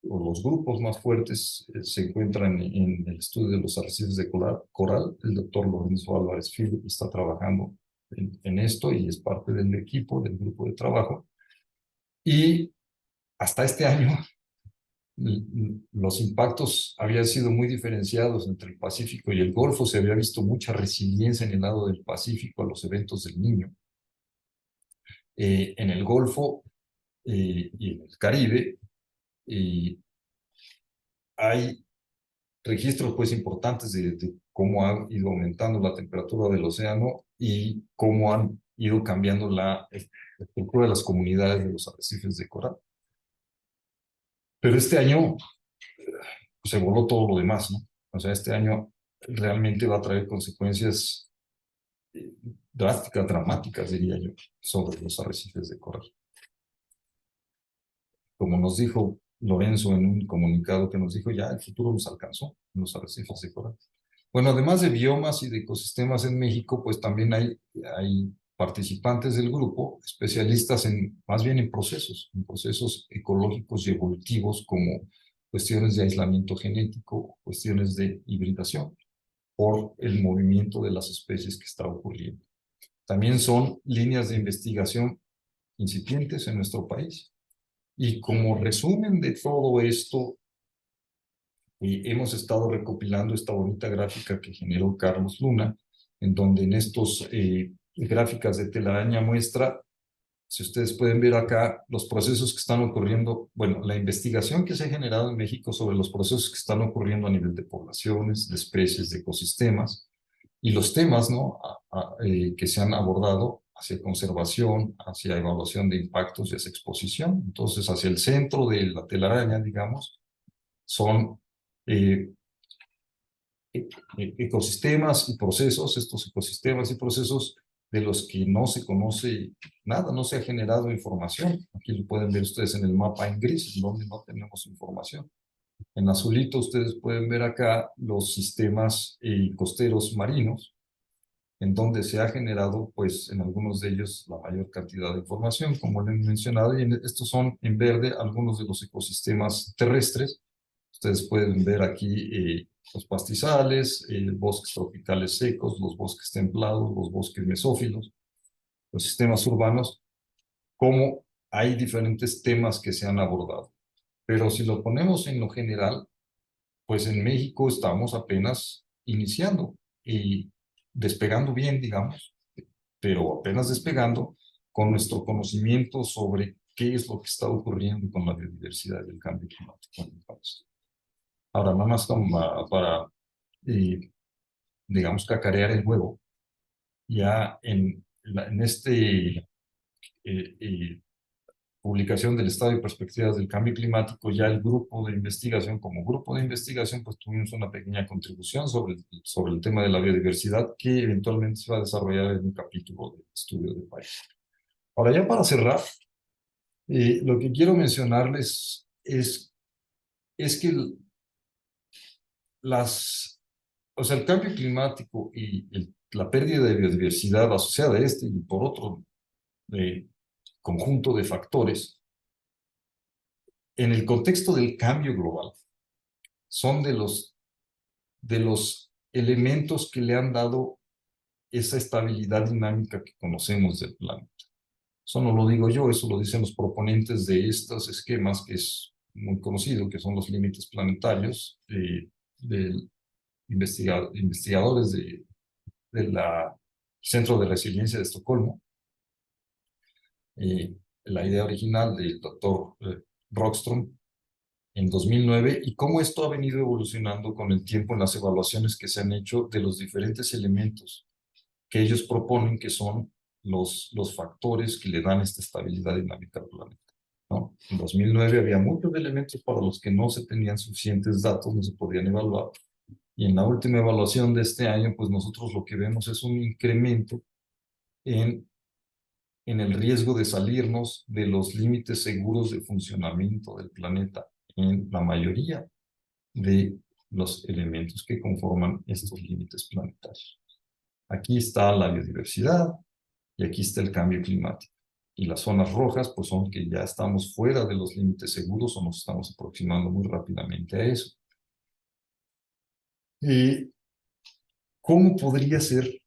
o los grupos más fuertes, se encuentran en el estudio de los arrecifes de coral. El doctor Lorenzo Álvarez Philip está trabajando en esto y es parte del equipo, del grupo de trabajo. Y hasta este año, los impactos habían sido muy diferenciados entre el Pacífico y el Golfo. Se había visto mucha resiliencia en el lado del Pacífico a los eventos del Niño. En el Golfo y en el Caribe hay registros pues importantes de cómo ha ido aumentando la temperatura del océano y cómo han ido cambiando la estructura de las comunidades de los arrecifes de coral. Pero este año se voló todo lo demás, ¿no? O sea, este año realmente va a traer consecuencias drásticas, dramáticas, diría yo, sobre los arrecifes de coral. Como nos dijo Lorenzo en un comunicado que nos dijo, ya el futuro nos alcanzó en los arrecifes de coral. Bueno, además de biomas y de ecosistemas en México, pues también hay participantes del grupo, especialistas más bien en procesos ecológicos y evolutivos, como cuestiones de aislamiento genético, cuestiones de hibridación, por el movimiento de las especies que está ocurriendo. También son líneas de investigación incipientes en nuestro país. Y como resumen de todo esto, hemos estado recopilando esta bonita gráfica que generó Carlos Luna, en donde en estos gráficas de telaraña muestra, si ustedes pueden ver acá, los procesos que están ocurriendo, bueno, la investigación que se ha generado en México sobre los procesos que están ocurriendo a nivel de poblaciones, de especies, de ecosistemas, y los temas, ¿no? Que se han abordado hacia conservación, hacia evaluación de impactos y hacia exposición. Entonces, hacia el centro de la telaraña, digamos, son ecosistemas y procesos, estos ecosistemas y procesos de los que no se conoce nada, no se ha generado información. Aquí lo pueden ver ustedes en el mapa en gris, donde no tenemos información. En azulito ustedes pueden ver acá los sistemas costeros marinos, en donde se ha generado, pues, en algunos de ellos la mayor cantidad de información, como les he mencionado, y estos son en verde algunos de los ecosistemas terrestres. Ustedes pueden ver aquí los pastizales, bosques tropicales secos, los bosques templados, los bosques mesófilos, los sistemas urbanos, cómo hay diferentes temas que se han abordado. Pero si lo ponemos en lo general, pues en México estamos apenas iniciando y despegando bien, digamos, pero apenas despegando con nuestro conocimiento sobre qué es lo que está ocurriendo con la biodiversidad y el cambio climático en el país. Ahora, nada más para digamos, cacarear el huevo, ya en publicación del Estado y Perspectivas del Cambio Climático, ya el grupo de investigación, como grupo de investigación, pues tuvimos una pequeña contribución sobre el tema de la biodiversidad que eventualmente se va a desarrollar en un capítulo del estudio de país. Ahora, ya para cerrar, lo que quiero mencionarles es que o sea, el cambio climático y la pérdida de biodiversidad asociada a este y por otro conjunto de factores, en el contexto del cambio global, son de los elementos que le han dado esa estabilidad dinámica que conocemos del planeta. Eso no lo digo yo, eso lo dicen los proponentes de estos esquemas, que es muy conocido, que son los límites planetarios de investigadores del Centro de Resiliencia de Estocolmo. La idea original del doctor Rockström en 2009 y cómo esto ha venido evolucionando con el tiempo en las evaluaciones que se han hecho de los diferentes elementos que ellos proponen que son los factores que le dan esta estabilidad dinámica al planeta, ¿no? En 2009 había muchos elementos para los que no se tenían suficientes datos, no se podían evaluar. Y en la última evaluación de este año, pues nosotros lo que vemos es un incremento en el riesgo de salirnos de los límites seguros de funcionamiento del planeta en la mayoría de los elementos que conforman estos límites planetarios. Aquí está la biodiversidad y aquí está el cambio climático. Y las zonas rojas, pues son que ya estamos fuera de los límites seguros o nos estamos aproximando muy rápidamente a eso. ¿Cómo podría ser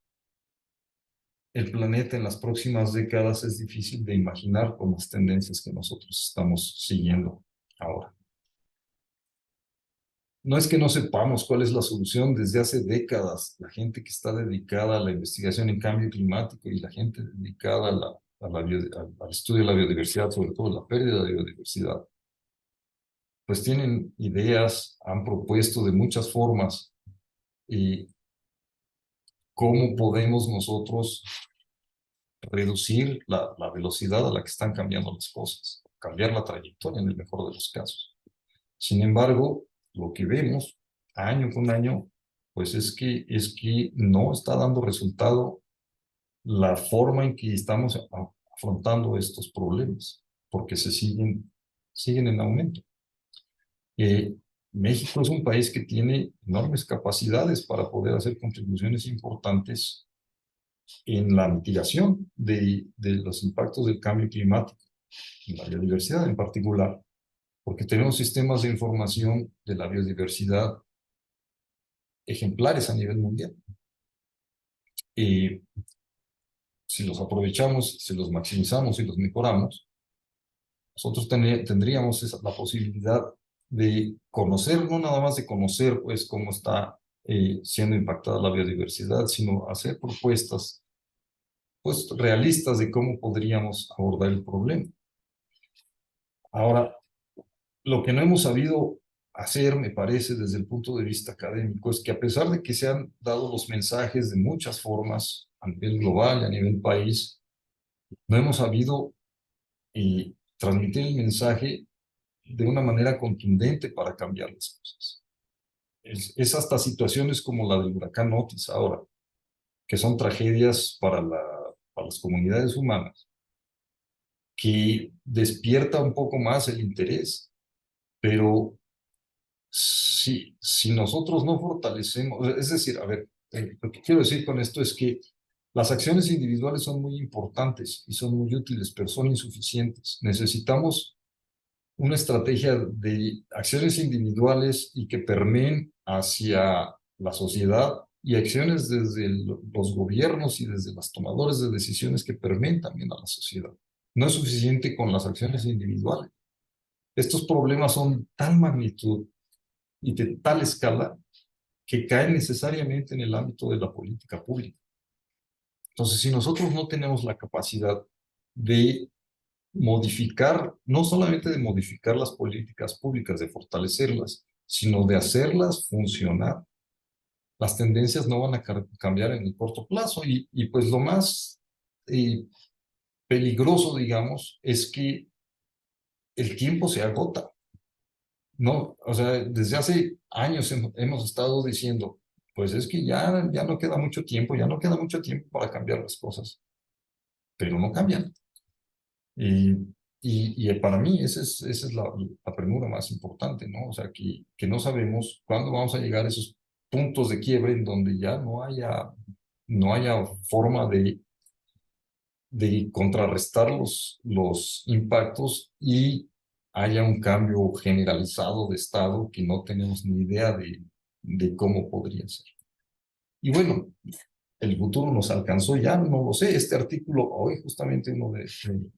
el planeta en las próximas décadas? Es difícil de imaginar con las tendencias que nosotros estamos siguiendo ahora. No es que no sepamos cuál es la solución. Desde hace décadas, la gente que está dedicada a la investigación en cambio climático y la gente dedicada al estudio de la biodiversidad, sobre todo la pérdida de biodiversidad, pues tienen ideas, han propuesto de muchas formas cómo podemos nosotros reducir la velocidad a la que están cambiando las cosas, cambiar la trayectoria en el mejor de los casos. Sin embargo, lo que vemos año con año, pues es que no está dando resultado la forma en que estamos afrontando estos problemas, porque siguen en aumento. México es un país que tiene enormes capacidades para poder hacer contribuciones importantes en la mitigación de los impactos del cambio climático, en la biodiversidad en particular, porque tenemos sistemas de información de la biodiversidad ejemplares a nivel mundial. Y si los aprovechamos, si los maximizamos y los mejoramos, nosotros tendríamos la posibilidad de conocer, no nada más de conocer pues cómo está siendo impactada la biodiversidad, sino hacer propuestas pues realistas de cómo podríamos abordar el problema. Ahora, lo que no hemos sabido hacer, me parece, desde el punto de vista académico, es que a pesar de que se han dado los mensajes de muchas formas a nivel global y a nivel país, no hemos sabido transmitir el mensaje de una manera contundente para cambiar las cosas. Es hasta situaciones como la del huracán Otis ahora, que son tragedias para las comunidades humanas, que despierta un poco más el interés, pero si nosotros no fortalecemos, es decir, a ver, lo que quiero decir con esto es que las acciones individuales son muy importantes y son muy útiles, pero son insuficientes. Necesitamos una estrategia de acciones individuales y que permeen hacia la sociedad y acciones desde los gobiernos y desde los tomadores de decisiones que permeen también a la sociedad. No es suficiente con las acciones individuales. Estos problemas son de tal magnitud y de tal escala que caen necesariamente en el ámbito de la política pública. Entonces, si nosotros no tenemos la capacidad de modificar, no solamente de modificar las políticas públicas, de fortalecerlas, sino de hacerlas funcionar, las tendencias no van a cambiar en el corto plazo. Y pues lo más peligroso, digamos, es que el tiempo se agota. No, o sea, desde hace años hemos estado diciendo, pues es que ya no queda mucho tiempo, ya no queda mucho tiempo para cambiar las cosas, pero no cambian. Y, y para mí esa es la premura más importante, ¿no? O sea, que no sabemos cuándo vamos a llegar a esos puntos de quiebre en donde ya no haya forma de contrarrestar los impactos y haya un cambio generalizado de Estado que no tenemos ni idea de cómo podría ser. Y bueno, el futuro nos alcanzó ya, no lo sé. Este artículo, hoy justamente uno de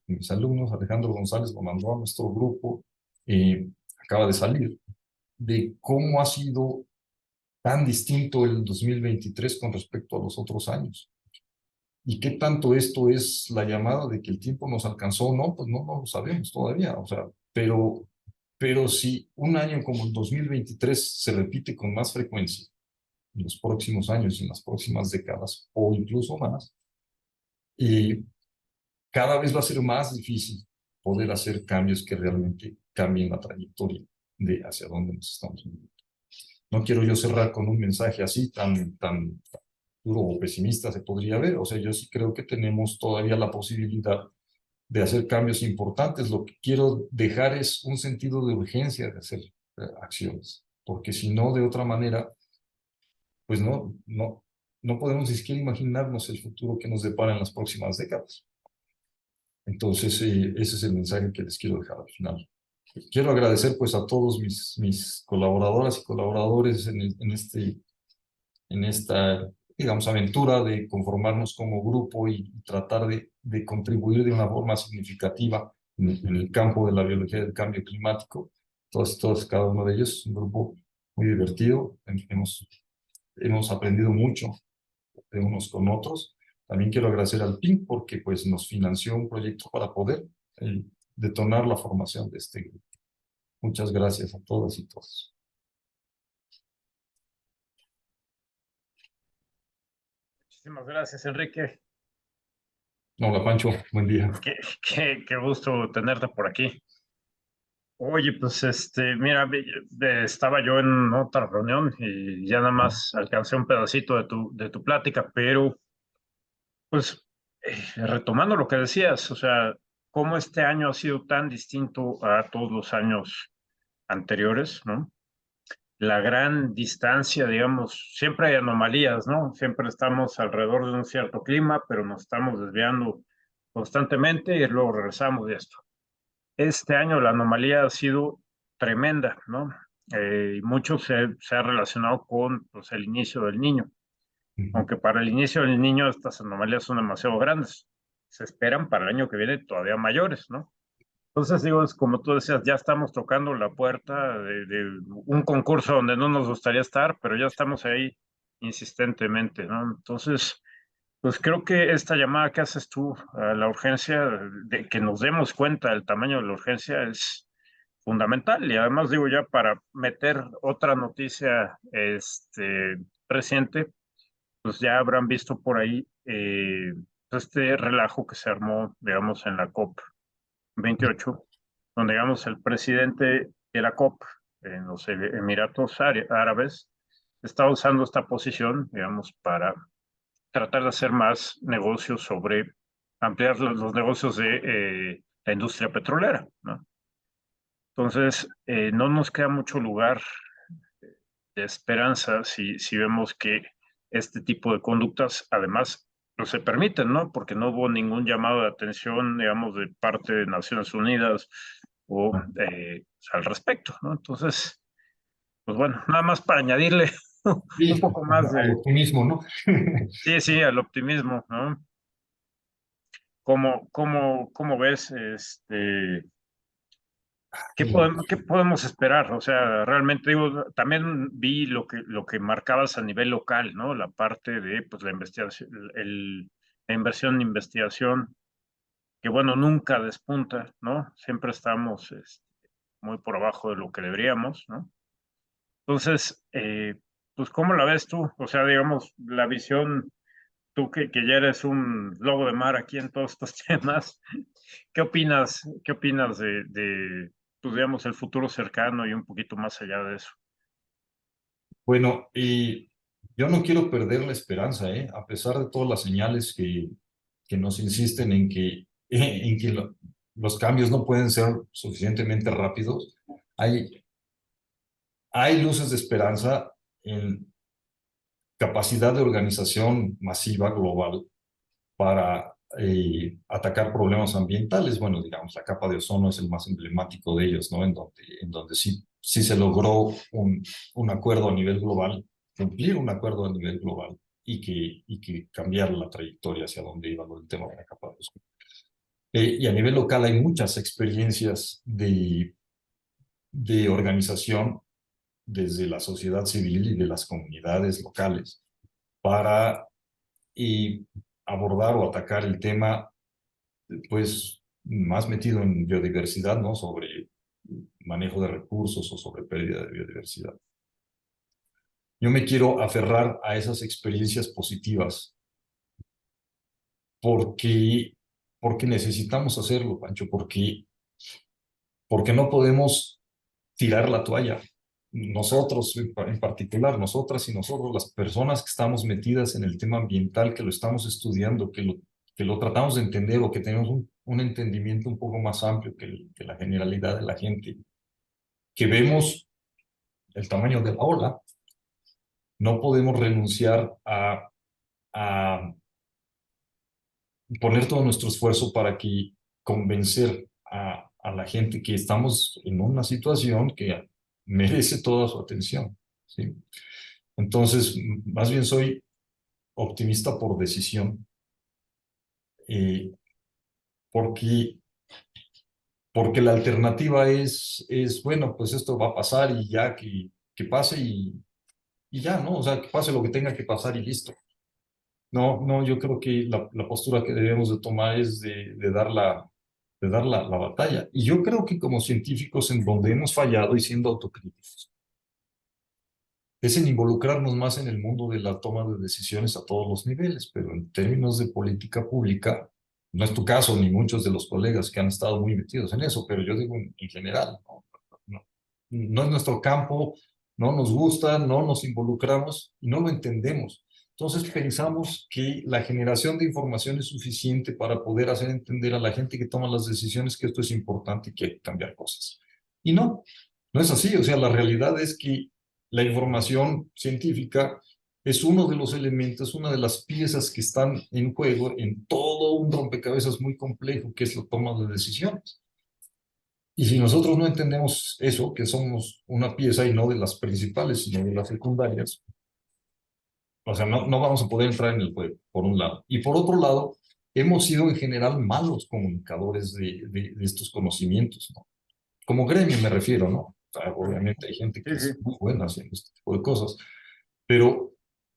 mis alumnos, Alejandro González, lo mandó a nuestro grupo, acaba de salir, de cómo ha sido tan distinto el 2023 con respecto a los otros años. ¿Y qué tanto esto es la llamada de que el tiempo nos alcanzó o no? Pues no lo sabemos todavía. O sea, pero si un año como el 2023 se repite con más frecuencia en los próximos años y en las próximas décadas, o incluso más, y cada vez va a ser más difícil poder hacer cambios que realmente cambien la trayectoria de hacia dónde nos estamos moviendo. No quiero yo cerrar con un mensaje así tan duro o pesimista se podría ver. O sea, yo sí creo que tenemos todavía la posibilidad de hacer cambios importantes. Lo que quiero dejar es un sentido de urgencia de hacer acciones, porque si no, de otra manera, pues no podemos ni siquiera imaginarnos el futuro que nos depara en las próximas décadas. Entonces, ese es el mensaje que les quiero dejar al final. Quiero agradecer pues a todos mis colaboradoras y colaboradores en esta, digamos, aventura de conformarnos como grupo y tratar de contribuir de una forma significativa en el campo de la biología del cambio climático. Todos, cada uno de ellos es un grupo muy divertido. Hemos aprendido mucho de unos con otros. También quiero agradecer al PIN porque pues, nos financió un proyecto para poder detonar la formación de este grupo. Muchas gracias a todas y todos. Muchísimas gracias, Enrique. Hola, Pancho. Buen día. Qué gusto tenerte por aquí. Oye, pues mira, estaba yo en otra reunión y ya nada más alcancé un pedacito de tu plática, pero pues retomando lo que decías, o sea, cómo este año ha sido tan distinto a todos los años anteriores, ¿no? La gran distancia, digamos, siempre hay anomalías, ¿no? Siempre estamos alrededor de un cierto clima, pero nos estamos desviando constantemente y luego regresamos de esto. Este año la anomalía ha sido tremenda, ¿no? Y mucho se ha relacionado con pues, el inicio del niño, aunque para el inicio del niño estas anomalías son demasiado grandes. Se esperan para el año que viene todavía mayores, ¿no? Entonces, digo, es como tú decías, ya estamos tocando la puerta de un concurso donde no nos gustaría estar, pero ya estamos ahí insistentemente, ¿no? Entonces, pues creo que esta llamada que haces tú a la urgencia, de que nos demos cuenta del tamaño de la urgencia es fundamental. Y además, digo, ya para meter otra noticia reciente, pues ya habrán visto por ahí este relajo que se armó, digamos, en la COP 28, donde, digamos, el presidente de la COP en los Emiratos Árabes está usando esta posición, digamos, para tratar de hacer más negocios sobre ampliar los negocios de la industria petrolera, ¿no? Entonces, no nos queda mucho lugar de esperanza si vemos que este tipo de conductas, además, no se permiten, ¿no? Porque no hubo ningún llamado de atención, digamos, de parte de Naciones Unidas o al respecto, ¿no? Entonces, pues bueno, nada más para añadirle un Sí, poco más al de, optimismo, ¿no? sí, al optimismo, ¿no? ¿Cómo ves qué podemos esperar? O sea, realmente digo, también vi lo que marcabas a nivel local, ¿no? La parte de pues la investigación, la inversión en investigación, que bueno, nunca despunta, ¿no? Siempre estamos muy por abajo de lo que deberíamos, ¿no? Entonces, pues, ¿cómo la ves tú? O sea, digamos, la visión, tú que ya eres un lobo de mar aquí en todos estos temas, qué opinas pues, digamos, el futuro cercano y un poquito más allá de eso? Bueno, y yo no quiero perder la esperanza, ¿eh? A pesar de todas las señales que nos insisten en que los cambios no pueden ser suficientemente rápidos, hay, hay luces de esperanza en capacidad de organización masiva global para atacar problemas ambientales. Bueno, digamos, la capa de ozono es el más emblemático de ellos, ¿no? En donde sí se logró un acuerdo a nivel global, cumplir un acuerdo a nivel global y que cambiar la trayectoria hacia donde iba el tema de la capa de ozono. Y a nivel local hay muchas experiencias de organización desde la sociedad civil y de las comunidades locales para abordar o atacar el tema pues más metido en biodiversidad, ¿no? Sobre manejo de recursos o sobre pérdida de biodiversidad. Yo me quiero aferrar a esas experiencias positivas porque, porque necesitamos hacerlo, Pancho, porque no podemos tirar la toalla. Nosotros, en particular, nosotras y nosotros, las personas que estamos metidas en el tema ambiental, que lo estamos estudiando, que lo tratamos de entender o que tenemos un entendimiento un poco más amplio que la generalidad de la gente, que vemos el tamaño de la ola, no podemos renunciar a poner todo nuestro esfuerzo para que convencer a la gente que estamos en una situación que merece toda su atención, ¿sí? Entonces, más bien soy optimista por decisión, eh, porque, porque la alternativa bueno, pues esto va a pasar y ya que pase y ya, ¿no? O sea, que pase lo que tenga que pasar y listo. No, no, yo creo que la postura que debemos de tomar es de dar la batalla. Y yo creo que como científicos en donde hemos fallado y siendo autocríticos, es en involucrarnos más en el mundo de la toma de decisiones a todos los niveles, pero en términos de política pública, no es tu caso ni muchos de los colegas que han estado muy metidos en eso, pero yo digo en general, no, no es nuestro campo, no nos gusta, no nos involucramos y no lo entendemos. Entonces pensamos que la generación de información es suficiente para poder hacer entender a la gente que toma las decisiones que esto es importante y que hay que cambiar cosas. Y no, no es así. O sea, la realidad es que la información científica es uno de los elementos, una de las piezas que están en juego en todo un rompecabezas muy complejo que es la toma de decisiones. Y si nosotros no entendemos eso, que somos una pieza y no de las principales, sino de las secundarias, o sea, no vamos a poder entrar en el juego, por un lado. Y por otro lado, hemos sido en general malos comunicadores de estos conocimientos, ¿no? Como gremio me refiero, ¿no? O sea, obviamente hay gente que Sí, sí. es muy buena haciendo este tipo de cosas, pero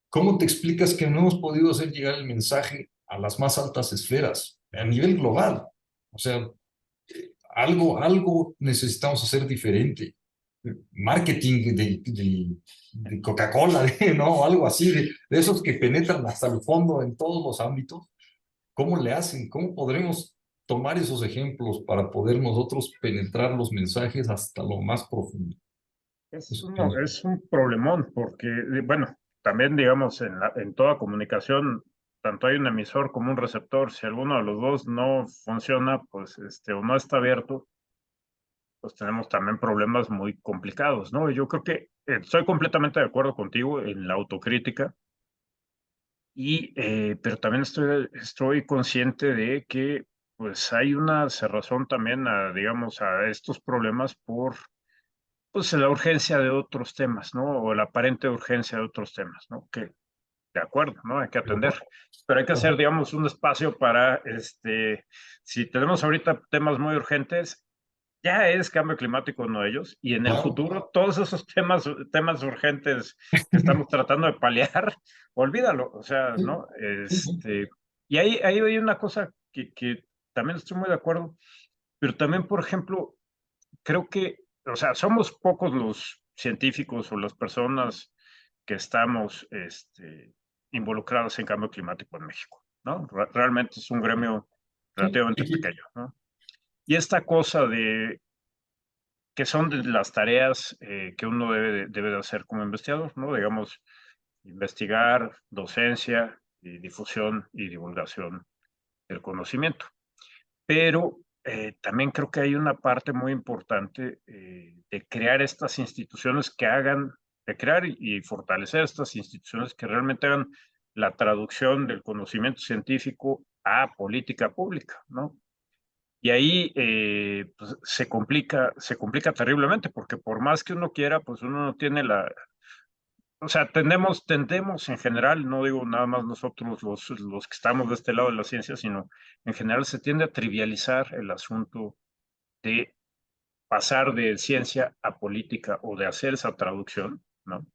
¿cómo te explicas que no hemos podido hacer llegar el mensaje a las más altas esferas a nivel global? O sea, algo necesitamos hacer diferente. Marketing de Coca-Cola, ¿no? Algo así, de esos que penetran hasta el fondo en todos los ámbitos. ¿Cómo le hacen? ¿Cómo podremos tomar esos ejemplos para poder nosotros penetrar los mensajes hasta lo más profundo? Eso pienso. Es un problemón porque, bueno, también digamos en toda comunicación, tanto hay un emisor como un receptor. Si alguno de los dos no funciona, pues o no está abierto, pues tenemos también problemas muy complicados, ¿no? Y yo creo que estoy completamente de acuerdo contigo en la autocrítica, pero también estoy consciente de que pues hay una cerrazón también a, digamos, a estos problemas por pues la urgencia de otros temas, ¿no? O la aparente urgencia de otros temas, ¿no? Que de acuerdo, ¿no? Hay que atender, pero hay que hacer, digamos, un espacio para, si tenemos ahorita temas muy urgentes, ya es cambio climático uno de ellos, y en el Claro. futuro todos esos temas urgentes que estamos tratando de paliar, olvídalo, o sea, Sí, ¿no? sí, sí. Y ahí hay una cosa que también estoy muy de acuerdo, pero también, por ejemplo, creo que, o sea, somos pocos los científicos o las personas que estamos involucrados en cambio climático en México, ¿no? Realmente es un gremio Sí, relativamente chiquito. pequeño, ¿no? Y esta cosa de que son de las tareas que uno debe de hacer como investigador, ¿no? Digamos, investigar, docencia, y difusión y divulgación del conocimiento. Pero también creo que hay una parte muy importante de crear estas instituciones que hagan, de crear y fortalecer estas instituciones que realmente hagan la traducción del conocimiento científico a política pública, ¿no? Y ahí pues, se complica terriblemente, porque por más que uno quiera, pues uno no tiene o sea, tendemos en general, no digo nada más nosotros los que estamos de este lado de la ciencia, sino en general se tiende a trivializar el asunto de pasar de ciencia a política o de hacer esa traducción, ¿no?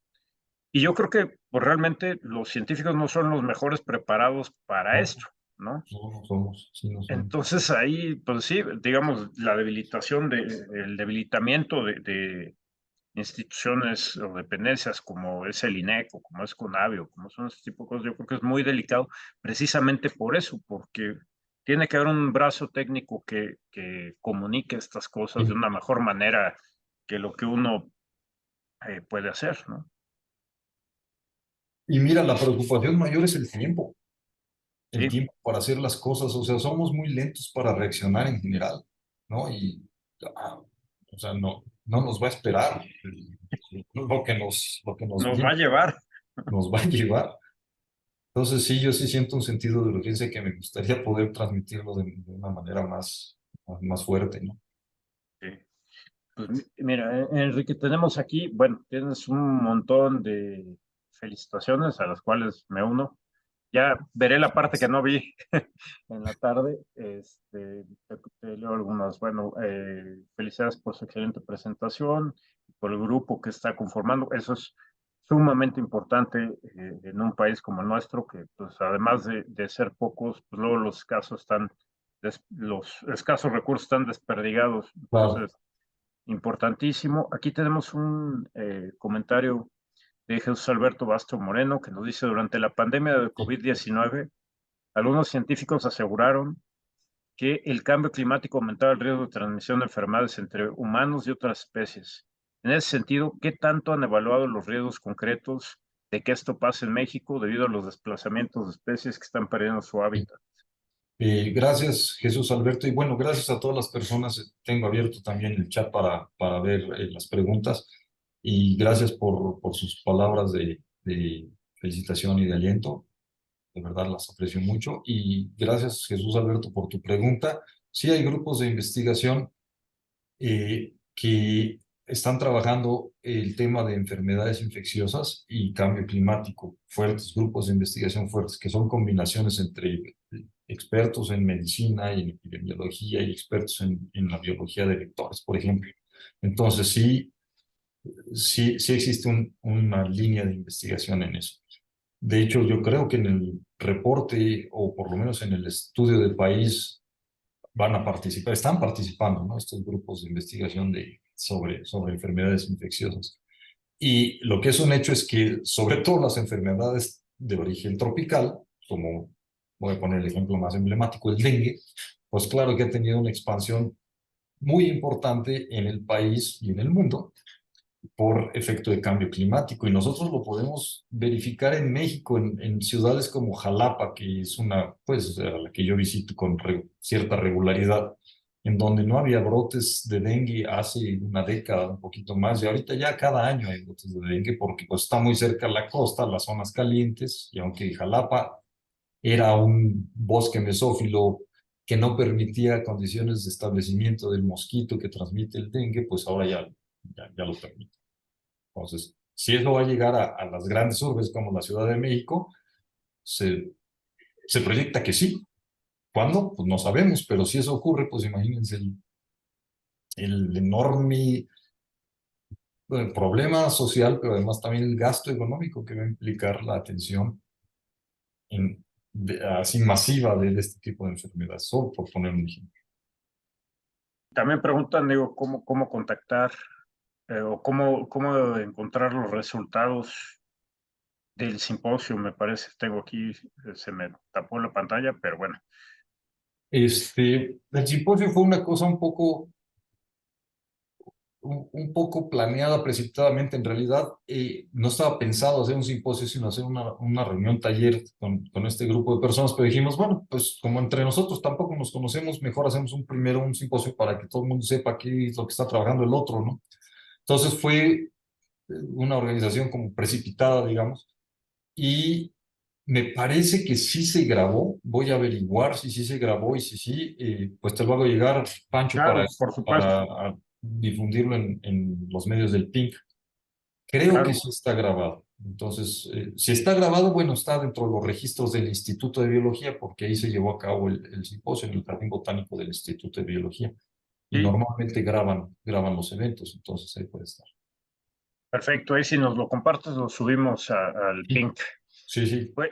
Y yo creo que pues, realmente los científicos no son los mejores preparados para No, esto, ¿no? no somos, sí, no somos. Entonces ahí, pues sí, digamos, el debilitamiento de instituciones o dependencias como es el INEC o como es CONAVI o como son ese tipo de cosas, yo creo que es muy delicado precisamente por eso, porque tiene que haber un brazo técnico que comunique estas cosas de Sí. una mejor manera que lo que uno puede hacer, ¿no? Y mira, la preocupación mayor es el Sí, tiempo para hacer las cosas, o sea, somos muy lentos para reaccionar en general, ¿no? Y, o sea, no nos va a esperar lo que nos nos va viene, a llevar. nos va a llevar. Entonces, sí, yo sí siento un sentido de urgencia que me gustaría poder transmitirlo de una manera más fuerte, ¿no? Sí. Pues mira, Enrique, tenemos aquí, bueno, tienes un montón de felicitaciones a las cuales me uno. Ya veré la parte que no vi en la tarde. Te leo algunas. Bueno, felicidades por su excelente presentación, por el grupo que está conformando. Eso es sumamente importante en un país como el nuestro, que pues además de ser pocos, pues luego los escasos recursos están desperdigados. Claro. Entonces, importantísimo. Aquí tenemos un comentario de Jesús Alberto Basto Moreno que nos dice, durante la pandemia de COVID-19, algunos científicos aseguraron que el cambio climático aumentaba el riesgo de transmisión de enfermedades entre humanos y otras especies. En ese sentido, ¿qué tanto han evaluado los riesgos concretos de que esto pase en México debido a los desplazamientos de especies que están perdiendo su hábitat? Gracias, Jesús Alberto. Y bueno, gracias a todas las personas. Tengo abierto también el chat para ver las preguntas. Y gracias por sus palabras de felicitación y de aliento. De verdad las aprecio mucho. Y gracias, Jesús Alberto, por tu pregunta. Sí hay grupos de investigación que están trabajando el tema de enfermedades infecciosas y cambio climático, fuertes, grupos de investigación fuertes, que son combinaciones entre expertos en medicina y en epidemiología y expertos en la biología de vectores, por ejemplo. Entonces, sí existe una línea de investigación en eso. De hecho, yo creo que en el reporte, o por lo menos en el estudio de país, van a participar, están participando, ¿no? Estos grupos de investigación sobre enfermedades infecciosas. Y lo que es un hecho es que, sobre todo las enfermedades de origen tropical, como voy a poner el ejemplo más emblemático, el dengue, pues claro que ha tenido una expansión muy importante en el país y en el mundo por efecto de cambio climático. Y nosotros lo podemos verificar en México, en ciudades como Jalapa, que es pues, a la que yo visito con cierta regularidad, en donde no había brotes de dengue hace una década, un poquito más, y ahorita ya cada año hay brotes de dengue porque pues, está muy cerca la costa, las zonas calientes, y aunque Jalapa era un bosque mesófilo que no permitía condiciones de establecimiento del mosquito que transmite el dengue, pues ahora ya lo permite. Entonces, si eso va a llegar a las grandes urbes como la Ciudad de México, se proyecta que sí. ¿Cuándo? Pues no sabemos, pero si eso ocurre, pues imagínense el enorme problema social, pero además también el gasto económico que va a implicar la atención así masiva de este tipo de enfermedades, solo por poner un ejemplo. También preguntan, digo, cómo contactar o cómo encontrar los resultados del simposio, me parece. Tengo aquí, se me tapó la pantalla, pero bueno. El simposio fue una cosa un poco planeada precipitadamente. En realidad, no estaba pensado hacer un simposio, sino hacer una reunión taller con este grupo de personas, pero dijimos, bueno, pues como entre nosotros tampoco nos conocemos, mejor hacemos primero un simposio para que todo el mundo sepa qué es lo que está trabajando el otro, ¿no? Entonces fue una organización como precipitada, digamos, y me parece que sí se grabó. Voy a averiguar si sí se grabó, y si sí, pues te lo hago llegar, Pancho, Claro, por supuesto. para difundirlo en los medios del PINC. Creo que Claro. sí está grabado. Entonces, si está grabado, bueno, está dentro de los registros del Instituto de Biología, porque ahí se llevó a cabo el simposio en el Jardín Botánico del Instituto de Biología. Y Sí, normalmente graban los eventos, entonces ahí puede estar. perfecto. Ahí si nos lo compartes, lo subimos al Sí, Pink. sí, sí. Pues,